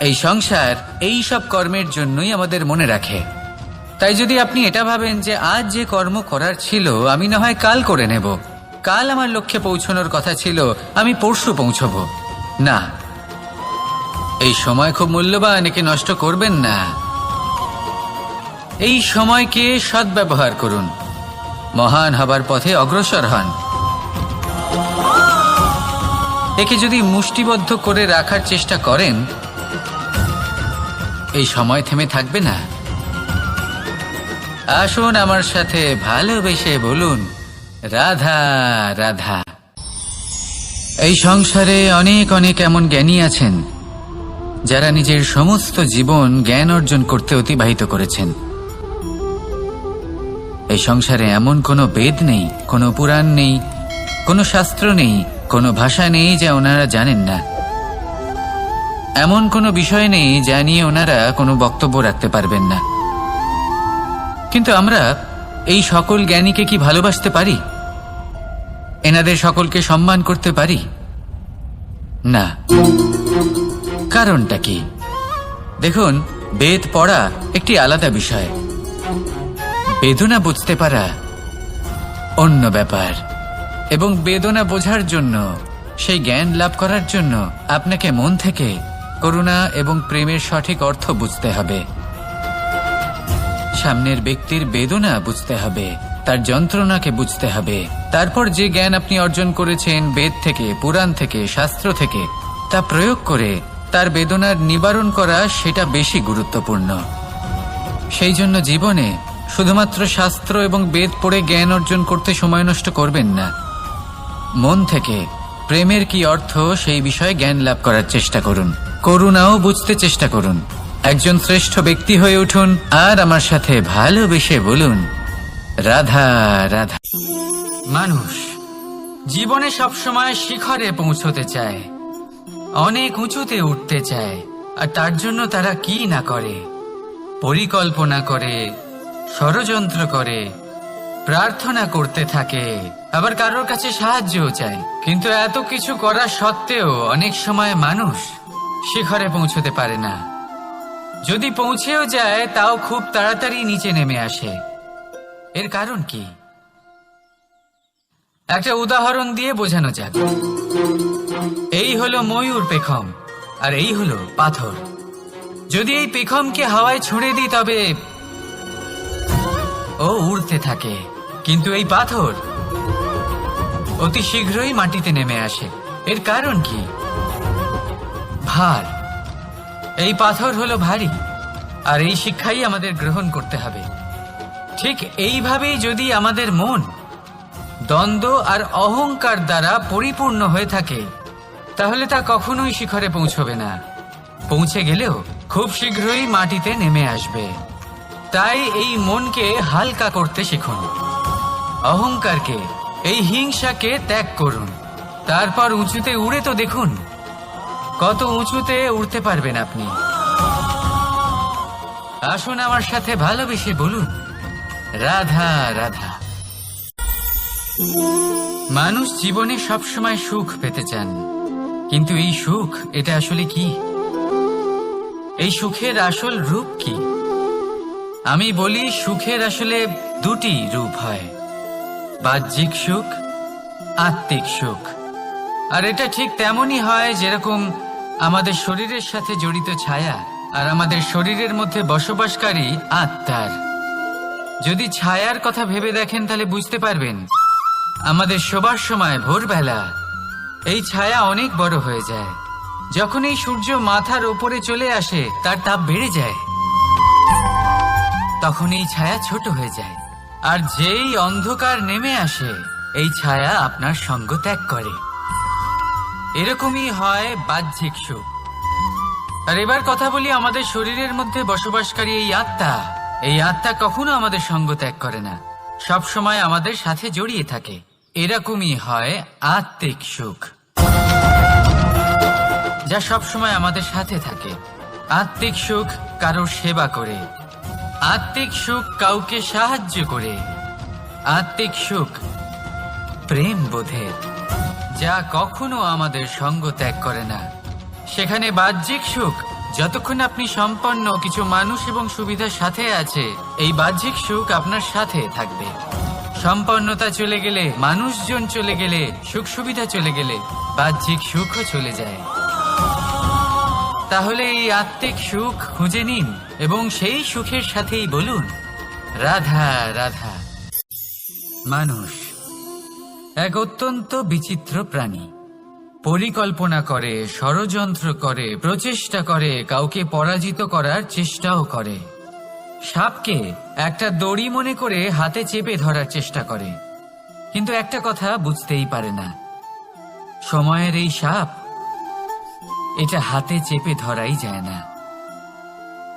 এই সংসার এই সব কর্মের জন্যই আমাদের মনে রাখে। তাই যদি আপনি এটা ভাবেন যে আজ যে কর্ম করার ছিল আমি না হয় কাল করে নেব, কাল আমার লক্ষ্যে পৌঁছানোর কথা ছিল আমি পরশু পৌঁছব, না, এই সময় খুব মূল্যবান, একে নষ্ট করবেন না। এই সময়কে সদ্ব্যবহার করুন, মহান হবার পথে অগ্রসর হন। একে যদি মুষ্টিবদ্ধ করে রাখার চেষ্টা করেন এই সময় থেমে থাকবে না। আসুন আমার সাথে ভালোবেসে বলুন, রাধা রাধা। এই সংসারে অনেক অনেক এমন জ্ঞানী আছেন যারা নিজের সমস্ত জীবন জ্ঞান অর্জন করতে অতিবাহিত করেছেন। এই সংসারে এমন কোনো বেদ নেই, কোনো পুরাণ নেই, কোনো শাস্ত্র নেই, কোনো ভাষা নেই যা ওনারা জানেন না। এমন কোনো বিষয় নেই যা নিয়ে ওনারা কোনো বক্তব্য রাখতে পারবেন না। কিন্তু আমরা এই সকল জ্ঞানীকে কি ভালোবাসতে পারি? এনাদের সকলকে সম্মান করতে পারি না। কারণটা কি? দেখুন, বেদ পড়া একটি আলাদা বিষয়, বেদনা বুঝতে পারা অন্য ব্যাপার। এবং বেদনা বোঝার জন্য, সেই জ্ঞান লাভ করার জন্য আপনাকে মন থেকে করুণা এবং প্রেমের সঠিক অর্থ বুঝতে হবে। সামনের ব্যক্তির বেদনা বুঝতে হবে, তার যন্ত্রণাকে বুঝতে হবে। তারপর যে জ্ঞান আপনি অর্জন করেছেন বেদ থেকে, পুরাণ থেকে, শাস্ত্র থেকে, তা প্রয়োগ করে তার বেদনার নিবারণ করা, সেটা বেশি গুরুত্বপূর্ণ। সেই জন্য জীবনে শুধুমাত্র শাস্ত্র এবং বেদ পড়ে জ্ঞান অর্জন করতে সময় নষ্ট করবেন না। মন থেকে প্রেমের কি অর্থ সেই বিষয়ে জ্ঞান লাভ করার চেষ্টা করুন, করুণাও বুঝতে চেষ্টা করুন। একজন শ্রেষ্ঠ ব্যক্তি হয়ে উঠুন আর আমার সাথে ভালোবেসে বলুন, রাধা রাধা। মানুষ জীবনে সবসময় শিখরে পৌঁছতে চায়, অনেক উঁচুতে উঠতে চায়। আর তার জন্য তারা কি না করে, পরিকল্পনা করে, ষড়যন্ত্র করে, প্রার্থনা করতে থাকে, আবার কারোর কাছে সাহায্যও চায়। কিন্তু এত কিছু করা সত্ত্বেও অনেক সময় মানুষ শিখরে পৌঁছতে পারে না। যদি পৌঁছেও যায় তাও খুব তাড়াতাড়ি নিচে নেমে আসে। এর কারণ কি? একটা উদাহরণ দিয়ে বোঝানো যাক। এই হলো ময়ূর পেখম, আর এই হলো পাথর। যদি এই পেখমকে হাওয়ায় ছুঁড়ে দিই তবে ও উড়তে থাকে, কিন্তু এই পাথর অতি শীঘ্রই মাটিতে নেমে আসে। এর কারণ কি? ভার। এই পাথর হলো ভারী, আর এই শিক্ষাই আমাদের গ্রহণ করতে হবে। ঠিক এইভাবেই যদি আমাদের মন দ্বন্দ্ব আর অহংকার দ্বারা পরিপূর্ণ হয়ে থাকে, তাহলে তা কখনোই শিখরে পৌঁছবে না। পৌঁছে গেলেও খুব শীঘ্রই মাটিতে নেমে আসবে। তাই এই মনকে হালকা করতে শিখুন, অহংকারকে, এই হিংসাকে ত্যাগ করুন। তারপর উঁচুতে উড়ে তো দেখুন কত উঁচুতে উড়তে পারবেন আপনি। আসুন আমার সাথে ভালোবেসে বলুন, রাধা রাধা। মানুষ জীবনে সবসময় সুখ পেতে চান, কিন্তু এই সুখ এটা আসলে কি? এই সুখের আসল রূপ কি? আমি বলি, সুখের আসলে দুটি রূপ হয়, বাহ্যিক সুখ, আত্মিক সুখ। আর এটা ঠিক তেমনই হয় যেরকম আমাদের শরীরের সাথে জড়িত ছায়া আর আমাদের শরীরের মধ্যে বসবাসকারী আত্মার। যদি ছায়ার কথা ভেবে দেখেন তাহলে বুঝতে পারবেন আমাদের শোবার সময় ভোরবেলা এই ছায়া অনেক বড় হয়ে যায়। যখন এই সূর্য মাথার ওপরে চলে আসে, তার তাপ বেড়ে যায়, তখন এই ছায়া ছোট হয়ে যায়। আর যেই অন্ধকার নেমে আসে, এই ছায়া আপনার সঙ্গ ত্যাগ করে। এরকমই হয় বাহ্যিক সুখ। আর এবার কথা বলি আমাদের শরীরের মধ্যে বসবাসকারী এই আত্মা। এই আত্মা কখনো আমাদের সঙ্গ ত্যাগ করে না, সব সময় আমাদের সাথে জড়িয়ে থাকে। এরকমই হয় আত্মিক সুখ, যা সব সময় আমাদের সাথে থাকে। আত্মিক সুখ কারোর সেবা করে, আত্মিক সুখ কাউকে সাহায্য করে, আত্মিক সুখ প্রেম বোধের, যা কখনো আমাদের সঙ্গ ত্যাগ করে না। সেখানে বাহ্যিক সুখ, যতক্ষণ আপনি সম্পন্ন কিছু মানুষ এবং সুবিধার সাথে আছে, এই বাহ্যিক সুখ আপনার সাথে থাকবে। সম্পন্নতা চলে গেলে, মানুষজন চলে গেলে, সুখ সুবিধা চলে গেলে, বাহ্যিক সুখও চলে যায়। তাহলে এই আত্মিক সুখ খুঁজে নিন এবং সেই সুখের সাথেই বলুন, রাধা রাধা। মানুষ এক অত্যন্ত বিচিত্র প্রাণী। পরিকল্পনা করে, ষড়যন্ত্র করে, প্রচেষ্টা করে, কাউকে পরাজিত করার চেষ্টাও করে। সাপকে একটা দড়ি মনে করে হাতে চেপে ধরার চেষ্টা করে, কিন্তু একটা কথা বুঝতেই পারে না, সময়ের এই সাপ এটা হাতে চেপে ধরাই যায় না।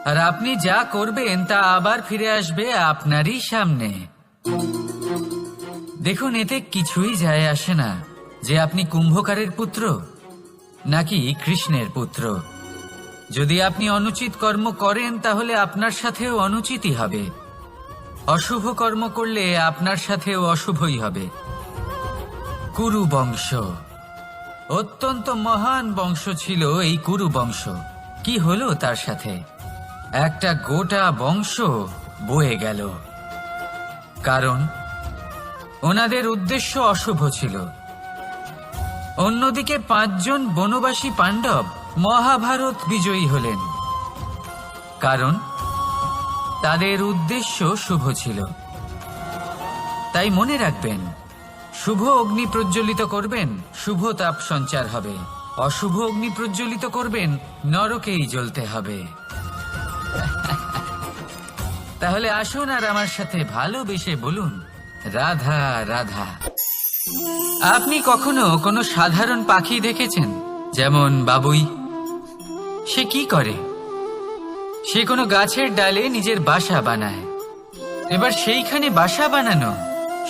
আর আপনি যা করবেন তা আবার ফিরে আসবে আপনারই সামনে। দেখুন, এতে কিছুই যায় আসে না যে আপনি কুম্ভকারের পুত্র নাকি কৃষ্ণের পুত্র। যদি আপনি অনুচিত কর্ম করেন তাহলে আপনার সাথেও অনুচিতই হবে। অশুভ কর্ম করলে আপনার সাথেও অশুভই হবে। কুরু বংশ অত্যন্ত মহান বংশ ছিল। এই কুরু বংশ কি হলো তার সাথে? একটা গোটা বংশ বয়ে গেল, কারণ ওনাদের উদ্দেশ্য অশুভ ছিল। অন্যদিকে 5 জন বনবাসী পাণ্ডব মহাভারত বিজয়ী হলেন, কারণ তাদের উদ্দেশ্য শুভ ছিল। তাই মনে রাখবেন, শুভ অগ্নি প্রজ্বলিত করবেন, শুভ তাপ সঞ্চার হবে। অশুভ অগ্নি প্রজ্বলিত করবেন, নরকেই জ্বলতে হবে। তাহলে আসুন আর আমার সাথে ভালোবেসে বলুন, রাধা রাধা। আপনি কখনো কোনো সাধারণ পাখি দেখেছেন? যেমন বাবুই। সে কি করে? সে কোনো গাছের ডালে নিজের বাসা বানায়। এবার সেইখানে বাসা বানানো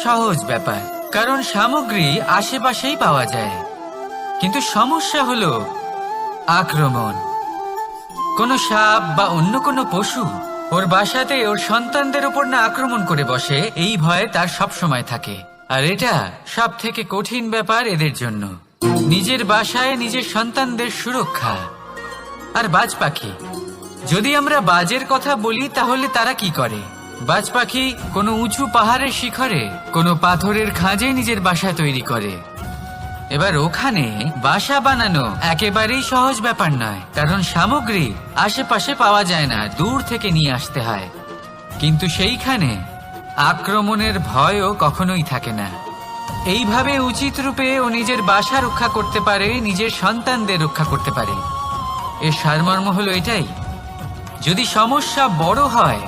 সহজ ব্যাপার, কারণ সামগ্রী আশেপাশেই পাওয়া যায়। কিন্তু সমস্যা হলো আক্রমণ। কোনো সাপ বা অন্য কোনো পশু ওর বাসাতে ওর সন্তানদের উপর না আক্রমণ করে বসে, এই ভয়ে তার সব সময় থাকে। আর এটা সব থেকে কঠিন ব্যাপার এদের জন্য, নিজের বাসায় নিজের সন্তানদের সুরক্ষা। আর বাজ পাখি, যদি আমরা বাজের কথা বলি তাহলে তারা কি করে? বাজ পাখি কোনো উঁচু পাহাড়ের শিখরে, কোনো পাথরের খাঁজে নিজের বাসা তৈরি করে। এবার ওখানে বাসা বানানো একেবারেই সহজ ব্যাপার নয়, কারণ সামগ্রী আশেপাশে পাওয়া যায় না, দূর থেকে নিয়ে আসতে হয়। কিন্তু সেইখানে আক্রমণের ভয়ও কখনোই থাকে না। এইভাবে উচিত রূপে ও নিজের বাসা রক্ষা করতে পারে, নিজের সন্তানদের রক্ষা করতে পারে। এর সারমর্ম হলো এটাই, যদি সমস্যা বড় হয়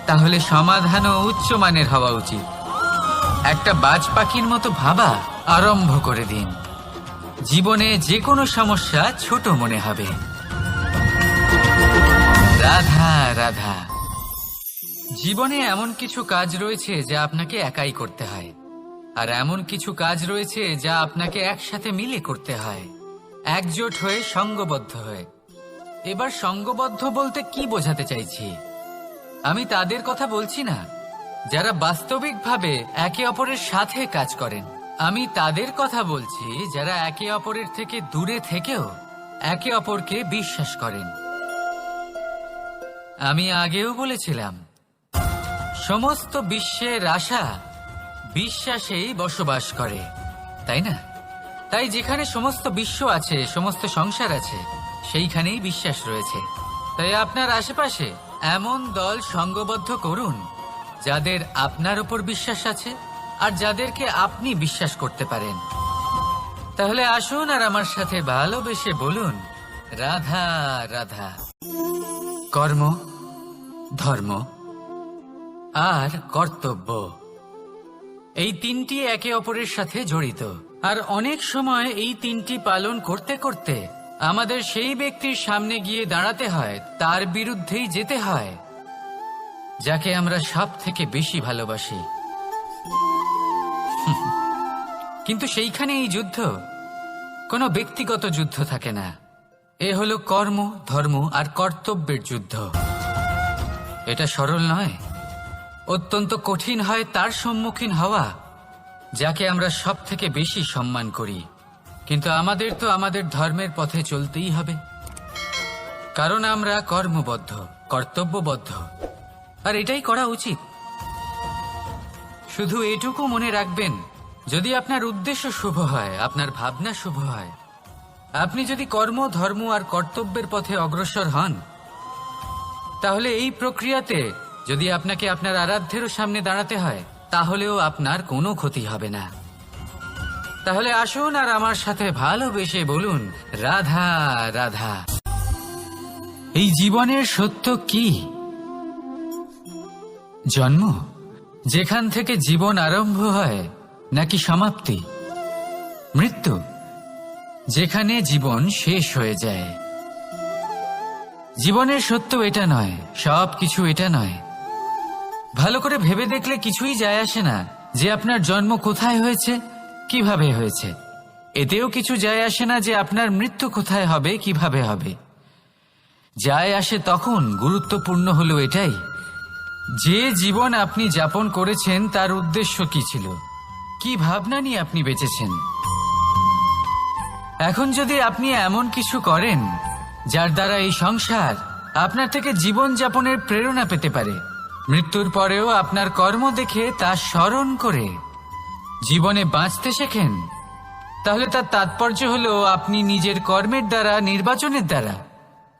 তাহলে সমাধানও উচ্চমানের হওয়া উচিত। একটা বাজ পাখির মতো ভাবা আরম্ভ করে দিন, জীবনে যে কোনো সমস্যা ছোট মনে হবে। রাধা রাধা। জীবনে এমন কিছু কাজ রয়েছে যা আপনাকে একাই করতে হয়, আর এমন কিছু কাজ রয়েছে যা আপনাকে একসাথে মিলে করতে হয়, একজোট হয়ে, সঙ্গবদ্ধ হয়ে। এবার সঙ্গবদ্ধ বলতে কি বোঝাতে চাইছি? আমি তাদের কথা বলছি না যারা বাস্তবিকভাবে একে অপরের সাথে কাজ করেন। আমি তাদের কথা বলছি যারা একে অপরের থেকে দূরে থেকেও একে অপরকে বিশ্বাস করেন। আমি আগেও বলেছিলাম, সমস্ত বিশ্বের আশা বিশ্বাসেই বসবাস করে, তাই না? তাই যেখানে সমস্ত বিশ্ব আছে, সমস্ত সংসার আছে, সেইখানেই বিশ্বাস রয়েছে। তাই আপনার আশেপাশে এমন দল সঙ্গবদ্ধ করুন যাদের আপনার উপর বিশ্বাস আছে আর যাদেরকে আপনি বিশ্বাস করতে পারেন। তাহলে আসুন আর আমার সাথে ভালোবেসে বলুন, রাধা রাধা। কর্ম, ধর্ম আর কর্তব্য, এই তিনটি একে অপরের সাথে জড়িত। আর অনেক সময় এই তিনটি পালন করতে করতে আমাদের সেই ব্যক্তির সামনে গিয়ে দাঁড়াতে হয়, তার বিরুদ্ধেই যেতে হয় যাকে আমরা সব থেকে বেশি ভালোবাসি। কিন্তু সেইখানে এই যুদ্ধ কোনো ব্যক্তিগত যুদ্ধ থাকে না, এ হলো কর্ম, ধর্ম আর কর্তব্যের যুদ্ধ। এটা সরল নয়, অত্যন্ত কঠিন হয় তার সম্মুখীন হওয়া যাকে আমরা সব থেকে বেশি সম্মান করি। কিন্তু আমাদের তো আমাদের ধর্মের পথে চলতেই হবে, কারণ আমরা কর্মবদ্ধ, কর্তব্যবদ্ধ, আর এটাই করা উচিত। শুধু এটুকু মনে রাখবেন, যদি আপনার উদ্দেশ্য শুভ হয়, আপনার ভাবনা শুভ হয়, আপনি যদি কর্ম, ধর্ম আর কর্তব্যের পথে অগ্রসর হন, তাহলে এই প্রক্রিয়াতে যদি আপনাকে আপনার আরাধ্যেরও সামনে দাঁড়াতে হয়, তাহলেও আপনার কোনো ক্ষতি হবে না। তাহলে আসুন আর আমার সাথে ভালোবেসে বলুন, রাধা রাধা। এই জীবনের সত্য কি? জন্ম, যেখান থেকে জীবন আরম্ভ হয়, নাকি সমাপ্তি? মৃত্যু, যেখানে জীবন শেষ হয়ে যায়। জীবনের সত্য এটা নয়, সব কিছু এটা নয়। ভালো করে ভেবে দেখলে কিছুই যায় আসে না যে আপনার জন্ম কোথায় হয়েছে, কিভাবে হয়েছে। এতেও কিছু যায় আসে না যে আপনার মৃত্যু কোথায় হবে, কিভাবে হবে। যায় আসে তখন, গুরুত্বপূর্ণ হলো এটাই যে জীবন আপনি যাপন করেছেন তার উদ্দেশ্য কি ছিল, কি ভাবনা নিয়ে আপনি বেঁচেছেন। এখন যদি আপনি এমন কিছু করেন যার দ্বারা এই সংসার আপনার থেকে জীবন যাপনের প্রেরণা পেতে পারে, মৃত্যুর পরেও আপনার কর্ম দেখে তা স্মরণ করে জীবনে বাঁচতে শেখেন, তাহলে তার তাৎপর্য হলো আপনি নিজের কর্মের দ্বারা, নির্বাচনের দ্বারা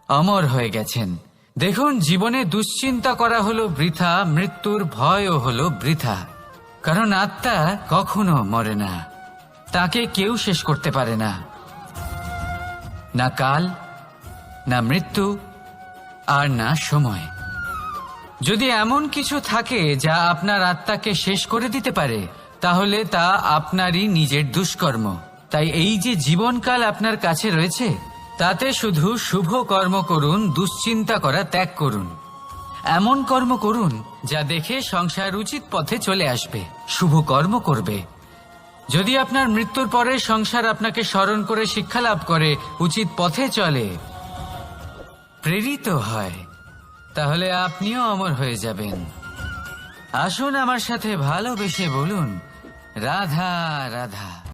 অমর হয়ে গেছেন। দেখুন, জীবনে দুশ্চিন্তা করা হলো বৃথা, মৃত্যুর ভয়ও হলো বৃথা, কারণ আত্মা কখনো মরে না, তাকে কেউ শেষ করতে পারে না, না কাল, না মৃত্যু, আর না সময়। যদি এমন কিছু থাকে যা আপনার আত্মাকে শেষ করে দিতে পারে, তাহলে তা আপনারই নিজের দুষ্কর্ম। তাই এই যে জীবনকাল আপনার কাছে রয়েছে, তাতে শুধু শুভ কর্ম করুন, দুশ্চিন্তা করা ত্যাগ করুন। এমন কর্ম করুন যা দেখে সংসার উচিত পথে চলে আসবে, শুভ কর্ম করবে। যদি আপনার মৃত্যুর পরে সংসার আপনাকে স্মরণ করে শিক্ষা লাভ করে, উচিত পথে চলে, প্রেরিত হয়, তাহলে আপনিও অমর হয়ে যাবেন। আসুন আমার সাথে ভালোবেসে বলুন, রাধা রাধা।